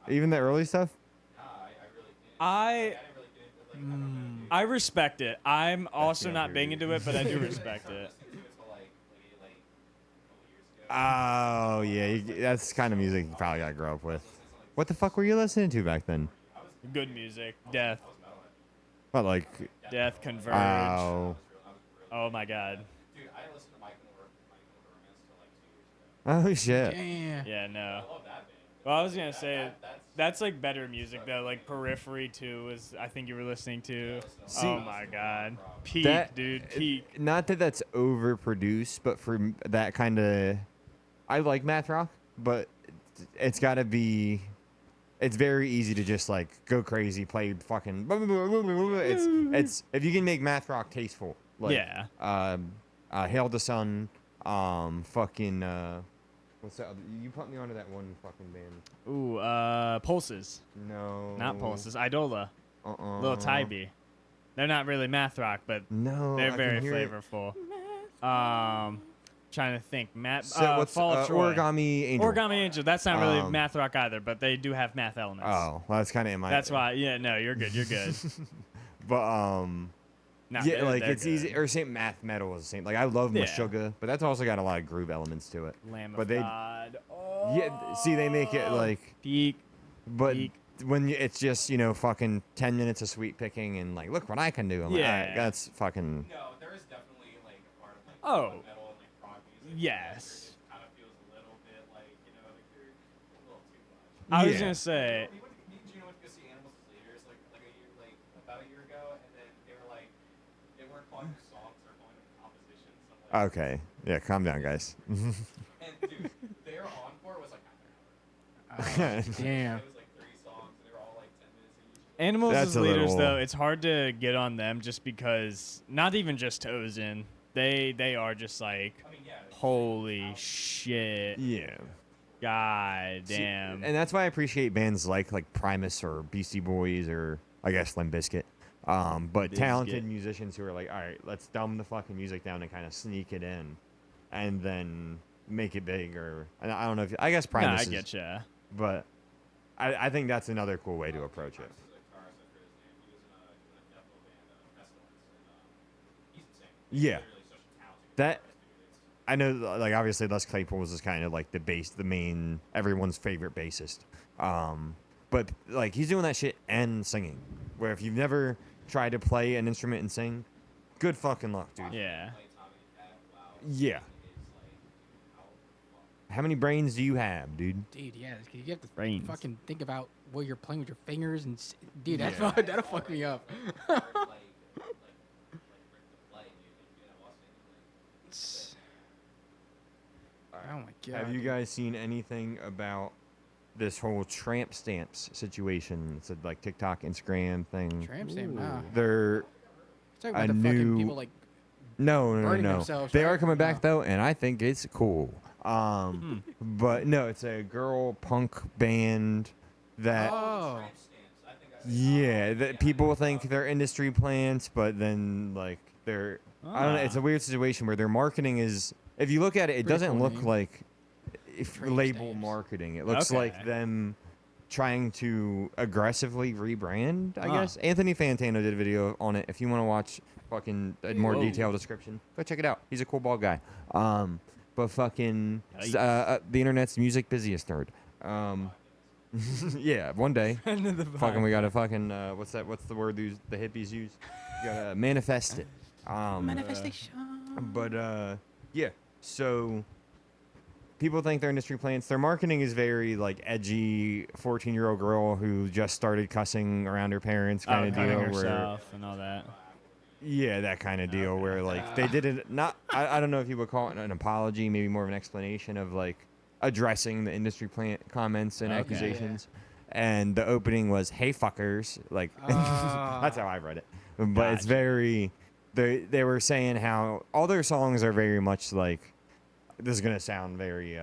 Even the early stuff? I Mm. I respect it. I'm also the not other big dude. into it, but I do respect it. Oh yeah, that's kind of music you probably gotta grow up with. What the fuck were you listening to back then? Good music. Death. What like? Death. Converge. Oh. Oh my god. Dude, I listened to Michael Romance till like 2 years ago. Oh shit. Damn. Yeah, no. I love that band. Well, I was gonna say that's like better music though. Like Periphery 2 is I think you were listening to. See- Oh my god. Peak, That- dude. Peak. Not that that's overproduced, but for that kind of, I like math rock, but it's got to be. It's very easy to just like go crazy, play fucking. It's if you can make math rock tasteful. Like, Yeah. Hail the Sun. Fucking. What's that? You put me onto that one fucking band. Ooh, Pulses. No. Not Pulses. Idola. Uh-uh. Little Tybee. They're not really math rock, but No. they're I very can hear it. flavorful. Trying to think. So what's Fall of Troy. Origami Angel? Origami Angel. That's not really Um, math rock either, but they do have math elements. Oh, well, that's kind of in my. That's why. Yeah, no, you're good. You're good. But No, yeah, like they're it's good. easy. Or same math metal is the same. Like I love Yeah. Meshuggah, but that's also got a lot of groove elements to it. Lamb but of they- God. Oh, Yeah, see, they make it like, peak. but Peak. when it's just fucking 10 minutes of sweet picking and like, look what I can do. I'm like, all right, Yeah. that's fucking. No, there is definitely like a part of like Oh. metal and like prog music. Yes. It kind of feels a little bit like like you're a little too much. I was Yeah. gonna say. Me and Gino went to go see Animals as Leaders like a year about a year ago, and then they were like they weren't calling them songs, they were calling them compositions. I'm like, Okay, yeah, calm down, guys. and dude, their encore was like half an hour. Damn. It was like 3 songs, and they were all like 10 minutes each. Animals That's as a leaders, little- though, it's hard to get on them just because not even just Tozen. They are just like, I mean, yeah. holy shit, Yeah. god See, damn. and that's why I appreciate bands like Primus or Beastie Boys or I guess Limp Bizkit. But talented Bizkit. musicians who are like, all right, let's dumb the fucking music down and kind of sneak it in, and then make it big. Or and I don't know if I guess Nah, Primus. I is, get ya. But I think that's another cool way to approach it. Yeah. That I know, like obviously Les Claypool's is kind of like the main everyone's favorite bassist. But like he's doing that shit and singing. Where if you've never tried to play an instrument and sing, good fucking luck, dude. Yeah. Yeah. How many brains do you have, dude? Dude, yeah, 'cause you have to Brains. fucking think about what you're playing with your fingers and dude, that's Yeah. that'll fuck me up. Oh my god. Have you guys seen anything about this whole tramp stamps situation? It's a like TikTok, Instagram thing. Tramp stamp? Nah. They're Talking a about the fucking new- people like no. Burning No. themselves, They right? are coming back No. though, and I think it's cool. But no, it's a girl punk band that. oh. Yeah, that people think they're industry plants, but then like they're I don't know. It's a weird situation where their marketing is. If you look at it, it Pretty doesn't cool look name. like if Trade label stamps. marketing. It looks like Okay. them trying to aggressively rebrand. I Huh. guess Anthony Fantano did a video on it. If you want to watch fucking a more Whoa. detailed description, go check it out. He's a cool bald guy. But fucking Yikes. the internet's music busiest nerd. Yeah, one day. Fucking, we gotta fucking what's that? What's the word the hippies use? You gotta manifest it. Manifestation. But yeah. So people think they're industry plants. Their marketing is very like edgy 14-year-old girl who just started cussing around her parents kind of Cutting deal. Where herself and all that. yeah, that kind of deal where like they did it not. I don't know if you would call it an apology, maybe more of an explanation of like addressing the industry plant comments and Okay. accusations. And the opening was "Hey fuckers," like that's how I read it. But it's Gotcha. very. They were saying how all their songs are very much like. This is gonna sound very.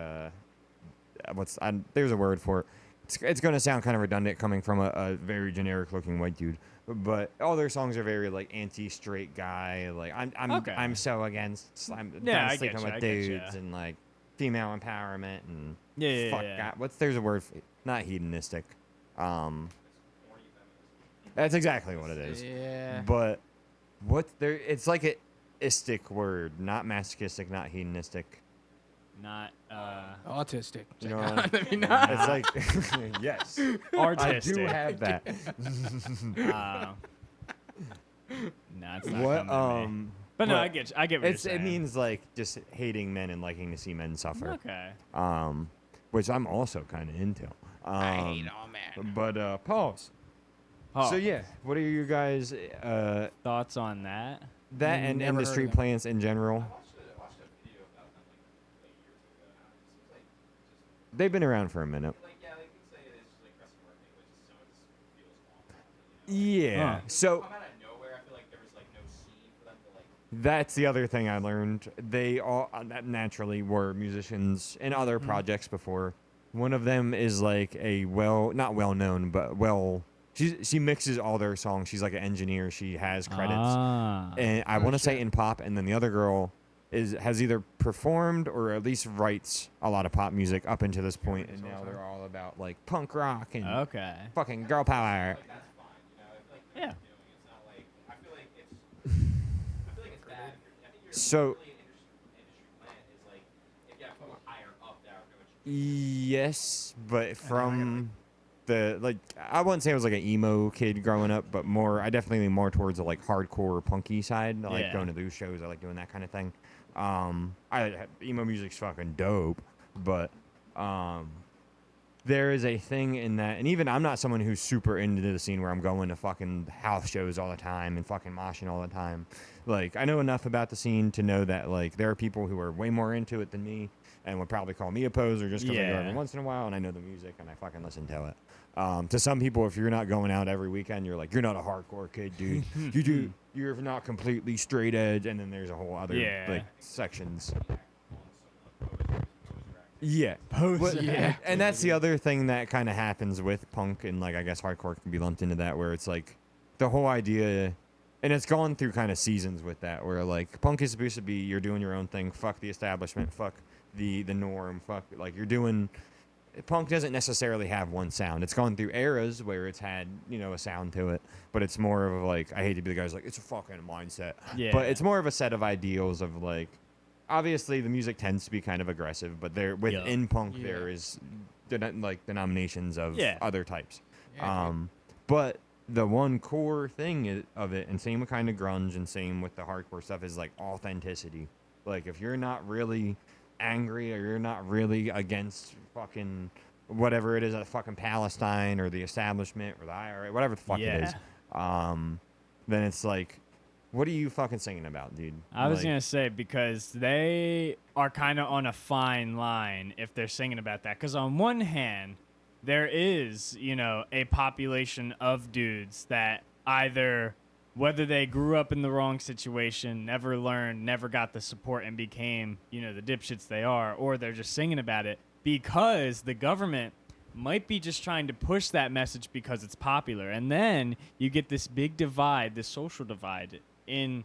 There's a word for it. it's gonna sound kind of redundant coming from a very generic looking white dude, but all their songs are very like anti-straight guy. Like Okay. I'm so against Yeah, I sleeping getcha, with I getcha. dudes and like female empowerment and Yeah. fuck Yeah. God, there's a word for it, not hedonistic. That's exactly what it is. Yeah. But what there it's like a istic word, not masochistic, not hedonistic. Not Autistic. You know I what mean, It's like yes. artistic. I do have that. Nah, it's not What coming to me. But no, I get what you're it saying. means like just hating men and liking to see men suffer. Okay. Which I'm also kind of into. I hate all men. But pause. Oh, So yeah, what are you guys thoughts on that? that and Never heard industry of them. plants in general? I watched a video about them like years ago. And it seems like just They've been around for a minute. like yeah, they can say it's just like aggressive marketing, which is so it just feels awful. You know? Yeah. Huh. So Come out of nowhere. I feel like there was like no scene for them to like. that's the other thing I learned. They all naturally were musicians in other projects before. One of them is like a not well known, but she mixes all their songs. She's like an engineer. She has credits. Ah. And I Oh, want to say shit. in pop, and then the other girl has either performed or at least writes a lot of pop music up until this point, and now they're all about like punk rock and Okay. fucking girl power. Like that's fine. You know, if, like Yeah. doing it's not like I feel like it's bad. I think you're So really an industry plant is like if you have people higher up that are doing what you yes, but from the like I wouldn't say I was like an emo kid growing up, but I definitely lean more towards the like hardcore punky side. I like Yeah. going to those shows. I like doing that kind of thing. Emo music's fucking dope, but there is a thing in that, and even I'm not someone who's super into the scene where I'm going to fucking house shows all the time and fucking moshing all the time. Like I know enough about the scene to know that like there are people who are way more into it than me and would probably call me a poser just because I go Yeah. every once in a while and I know the music and I fucking listen to it. To some people, if you're not going out every weekend, you're like, you're not a hardcore kid, dude. You're not completely straight edge, and then there's a whole other Yeah. like sections. acting. Yeah, Poser. Yeah. and that's the other thing that kind of happens with punk, and like I guess hardcore can be lumped into that, where it's like the whole idea, and it's gone through kind of seasons with that, where like punk is supposed to be you're doing your own thing, fuck the establishment, fuck the norm, fuck like you're doing. Punk doesn't necessarily have one sound. It's gone through eras where it's had, a sound to it, but it's more of like, I hate to be the guy who's like, it's a fucking mindset. Yeah. But it's more of a set of ideals of like, obviously the music tends to be kind of aggressive, but within punk Yeah. there is denominations of Yeah. other types. Yeah, But the one core thing of it, and same with kind of grunge and same with the hardcore stuff, is like authenticity. Like if you're not really angry or you're not really against fucking whatever it is, fucking Palestine or the establishment or the IRA, whatever the fuck it is, then it's like, what are you fucking singing about, dude? I was Like, gonna say because they are kind of on a fine line if they're singing about that. Because on one hand, there is a population of dudes that either whether they grew up in the wrong situation, never learned, never got the support, and became the dipshits they are, or they're just singing about it because the government might be just trying to push that message because it's popular. And then you get this big divide, this social divide in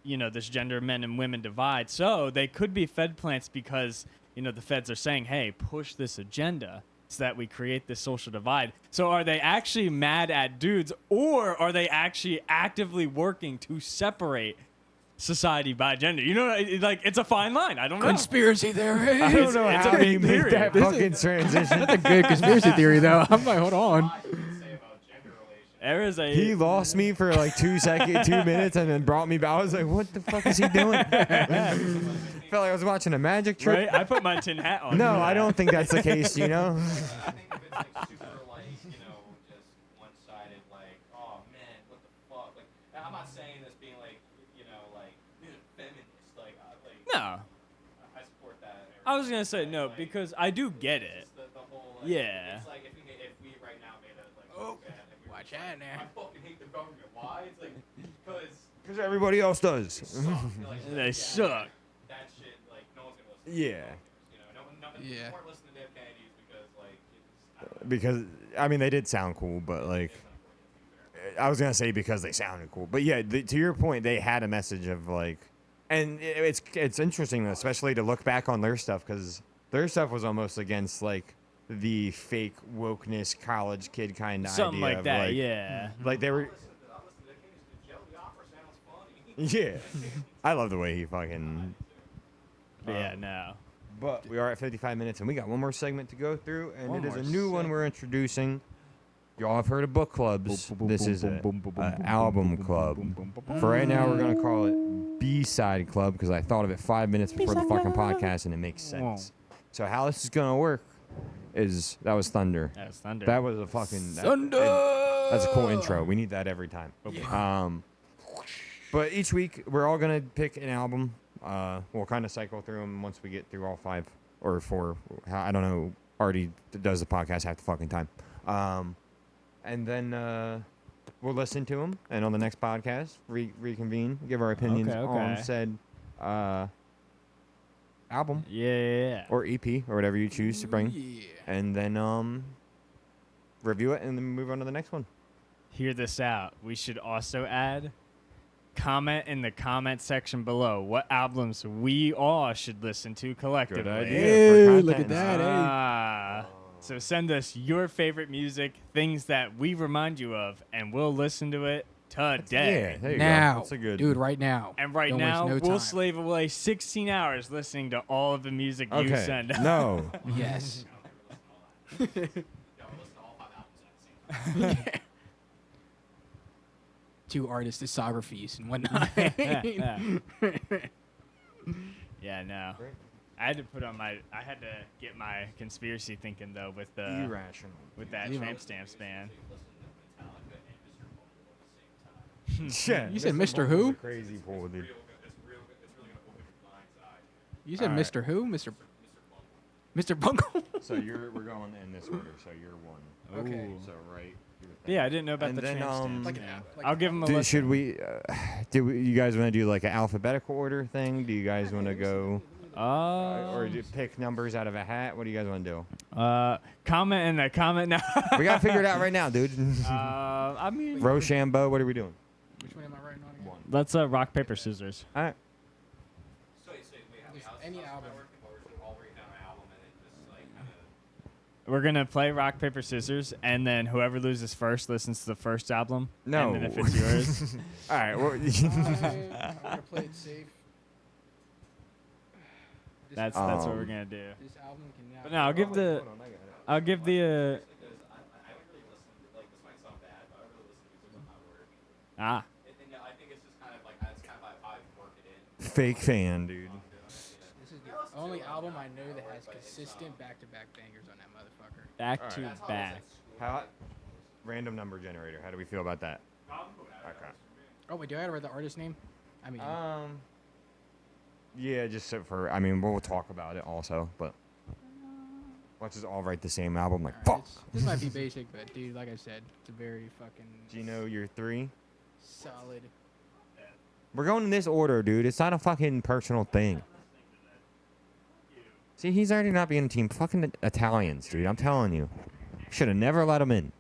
this gender men and women divide. So they could be fed plants because the feds are saying, hey, push this agenda so that we create this social divide. So are they actually mad at dudes, or are they actually actively working to separate society by gender? It's a fine line. I don't know. Conspiracy theory. I don't know it's how a big you make theory. that fucking transition. That's a good conspiracy theory, though. I'm like, hold on. I should say about gender relations. There is a He lost me for like 2 minutes, and then brought me back. I was like, "What the fuck is he doing?" Felt like I was watching a magic trick. right. I put my tin hat on. No, I don't think that's the case. I think if it's like super like just one-sided like oh man what the fuck like and I'm not saying this being like like feminist like No, I support that. And I was everything, gonna say but, no like, because I do get it. just the whole like, Yeah. it's like if we right now made a like Oh, bad, and we were watch just out like, now. I fucking hate the government. Why? It's like because Because everybody else does. they suck. Like, They suck. That shit like no one's gonna listen. Yeah. No, Yeah. People weren't listening to Dead Kennedys because like because I mean they did sound cool, but like I was gonna say because they sounded cool, but yeah, to your point, they had a message of like, and it's interesting, especially to look back on their stuff because their stuff was almost against like the fake wokeness college kid kind of Something idea like of, that, like, yeah. like they were. I listened to the Jelly Opera sounds funny. Yeah, I love the way he fucking. Yeah, no. But we are at 55 minutes, and we got one more segment to go through, and One it is a more new one we're introducing. Y'all have heard of book clubs. This is an album club. For right now, we're going to call it B-Side Club because I thought of it 5 minutes before the fucking podcast, and it makes sense. So how this is going to work is, that was Thunder. That was Thunder. That was a fucking... Thunder! That's a cool intro. We need that every time. But each week, we're all going to pick an album. We'll kind of cycle through them once we get through all 5 or 4. I don't know. Artie does the podcast half the fucking time. And then we'll listen to them. And on the next podcast, reconvene, give our opinions on said album Yeah. or EP or whatever you choose to bring. Yeah. And then review it and then move on to the next one. Hear this out. We should also add comment in the comment section below what albums we all should listen to collectively. Good idea. Hey, for look at content. that, hey. So send us your favorite music, things that we remind you of, and we'll listen to it today. Yeah, there you go. Now, That's a good dude, right now. And right Don't waste now, no we'll time. slave away 16 hours listening to all of the music you Okay. send us. No. Yes. Yeah, we listen to all 5 albums at the same time. 2 artist discographies and whatnot. Yeah, no. Great. I had to put on my. I had to get my conspiracy thinking though with the Irrational. with that You know. tramp stamps band. Yeah, You said Mr. Bumble was Who? a Crazy fool, dude. It's really gonna open your mind's eye. You said All right. Mr. Who? Mr. Bungle? So we're going in this order. So you're 1. Okay. So right. Yeah, I didn't know about And the then, tramp stamps. Like an man. app, like I'll an give him a Do, listen. should we? You guys want to do like an alphabetical order thing? Do you guys want to go or do pick numbers out of a hat? What do you guys want to do? Comment in the comment now. We got to figure it out right now, dude. I mean, Rochambeau, what are we doing? Which one am I writing on again? let's rock paper scissors. All right. So wait, how Just how's any that album. working? Or we're all writing down an album and then just like kind of. We're gonna play rock paper scissors, and then whoever loses first listens to the first album. No. And then if it's yours, All right. Well, I'm gonna play it safe. that's what we're gonna do. This album can now. But no, I'll give the Because I haven't really listened. Like this might sound bad, but I haven't really listened to music on my work. And I think it's just kind of like that's kind of how I work it in. fake fan, dude. This is the only album I know that has consistent back-to-back bangers on that motherfucker. Back to back. How? Random number generator. How do we feel about that? Okay. Oh wait, do I gotta write the artist name? I mean, Yeah, just so for. I mean, we'll talk about it also, but let's just all write the same album. Like, alright, fuck. this might be basic, but dude, like I said, it's a very fucking Gino, you're 3. solid. We're going in this order, dude. It's not a fucking personal thing. See, he's already not being a team. Fucking Italians, dude. I'm telling you. Should have never let him in.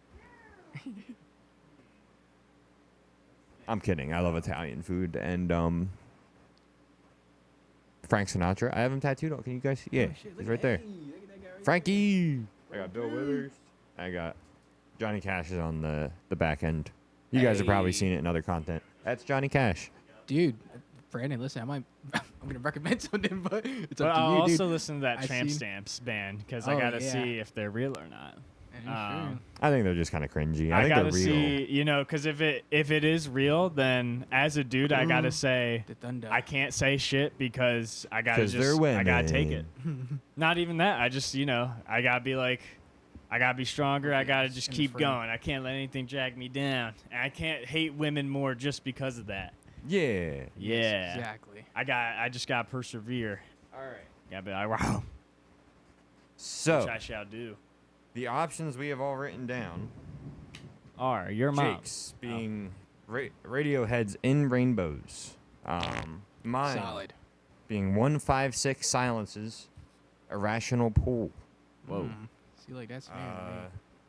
I'm kidding. I love Italian food. And, Frank Sinatra. I have him tattooed on. Can you guys? Yeah, he's right there. Frankie. I got Bill Withers. I got Johnny Cash is on the back end. You guys have probably seen it in other content. That's Johnny Cash. Dude, Brandon, listen, I'm gonna recommend something, but it's But up to I'll you, also dude. listen to that I tramp seen- stamps band because Oh, I gotta yeah. see if they're real or not. Yeah, sure. I think they're just kind of cringy. I think gotta they're real. see, because if it is real, then as a dude, I gotta say The Thunder. I can't say shit because I gotta 'Cause they're just I gotta take it. women. Not even that. I just I gotta be like, I gotta be stronger. I gotta just in the keep frame. going. I can't let anything drag me down. And I can't hate women more just because of that. Yeah. Yeah. Exactly. I just gotta persevere. All right. Gotta be like, wow, So which I shall do. the options we have all written down. Are your mom? Jake's being Radiohead's "In Rainbows." Mine Solid. being 156 Silences, "Irrational Pool." Whoa. See, like that's familiar to me.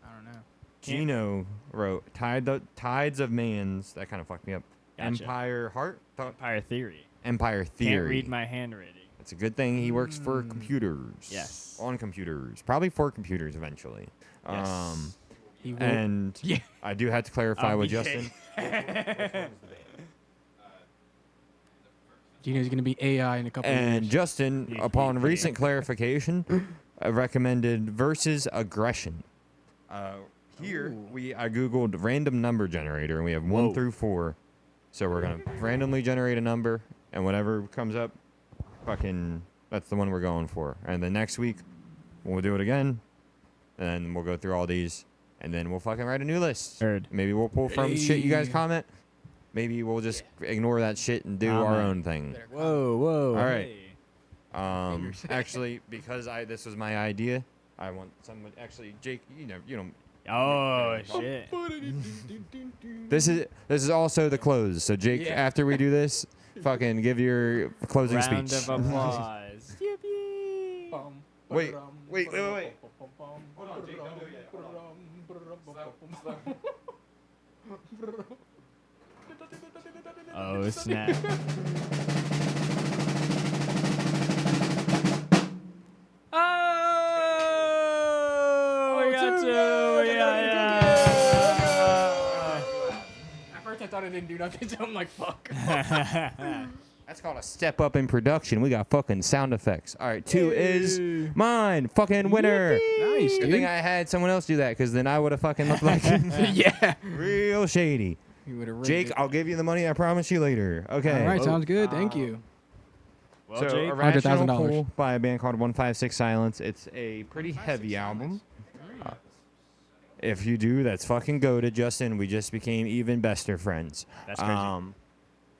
I don't know. Gino wrote Tides of Mans. That kind of fucked me up. Gotcha. Empire Heart. Empire Theory. Empire Theory. Can't read my handwriting. It's a good thing he works for computers. Yes. On computers. Probably for computers eventually. Yes. He will. And Yeah. I do have to clarify with yeah. Justin. Gino's gonna be AI in a couple of And years. Justin, upon recent clarification, recommended versus aggression. Here, I googled random number generator, and we have 1 Whoa. through 4. So we're gonna randomly generate a number, and whatever comes up, that's the one we're going for. And then next week, we'll do it again, and we'll go through all these, and then we'll fucking write a new list. Heard. Maybe we'll pull from shit you guys Hey. comment. Maybe we'll just ignore that shit and do our Comment. own thing. Better Whoa. All right. Hey. Fingers. Actually, because this was my idea, I want someone. Actually, Jake, you don't. Oh shit. This is also the close. So Jake, Yeah. after we do this, fucking give your closing Round speech. of applause. Yippee. Wait. Hold on, Jake, don't do it yet. Hold on. Oh snap. Oh, we got two. At first I thought it didn't do nothing, so I'm like, fuck. That's called a step up in production. We got fucking sound effects. All right, 2 is mine. Fucking winner. Nice, Good dude. thing I had someone else do that, because then I would have fucking looked like Yeah. real shady. You would've rigged Jake, it. I'll give you the money. I promise you later. Okay. All right, Oh. sounds good. Thank you. Well, So, Jake, Irrational $100,000. Pool by a band called 156 Silence. It's a pretty heavy album. If you do, that's fucking goated, Justin. We just became even bester friends. That's crazy.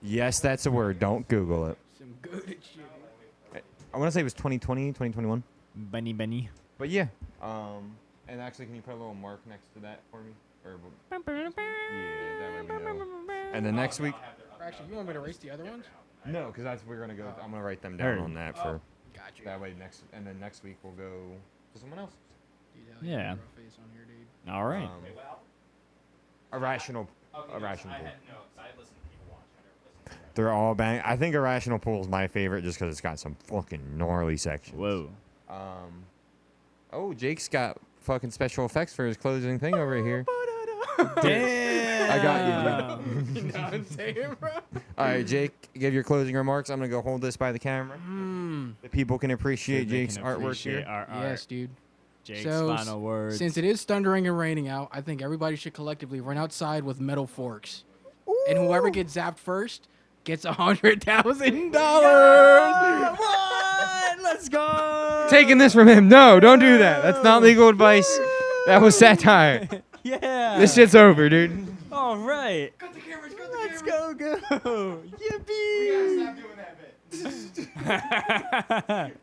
Yes, that's a word. Don't Google it. Some good shit. I want to say it was 2020, 2021. Bunny. But yeah. And actually, can you put a little mark next to that for me? Or yeah, that way we know. And then next week. Actually, you want me to erase the other ones? No, because we're gonna go. I'm gonna write them down Heard. on that for. Gotcha. That way then next week we'll go to someone else. Dude, hell, you Yeah. got a rough face on here, dude. All right. Irrational Pool. I listened to people watch. I never listened to them. They're all bang. I think Irrational Pool is my favorite just because it's got some fucking gnarly sections. Whoa. Oh, Jake's got fucking special effects for his closing thing over here. Damn. I got you, You know what I'm saying, bro? All right, Jake, give your closing remarks. I'm gonna go hold this by the camera. The people can appreciate They Jake's can artwork appreciate here. Our art. Yes, dude. Jake's So, final words. Since it is thundering and raining out, I think everybody should collectively run outside with metal forks. And whoever gets zapped first gets $100,000. What? Let's go. Taking this from him. No, don't do that. That's not legal advice. That was satire. Yeah. This shit's over, dude. All right. Cut the cameras, Let's go. Yippee. We gotta stop doing that bit.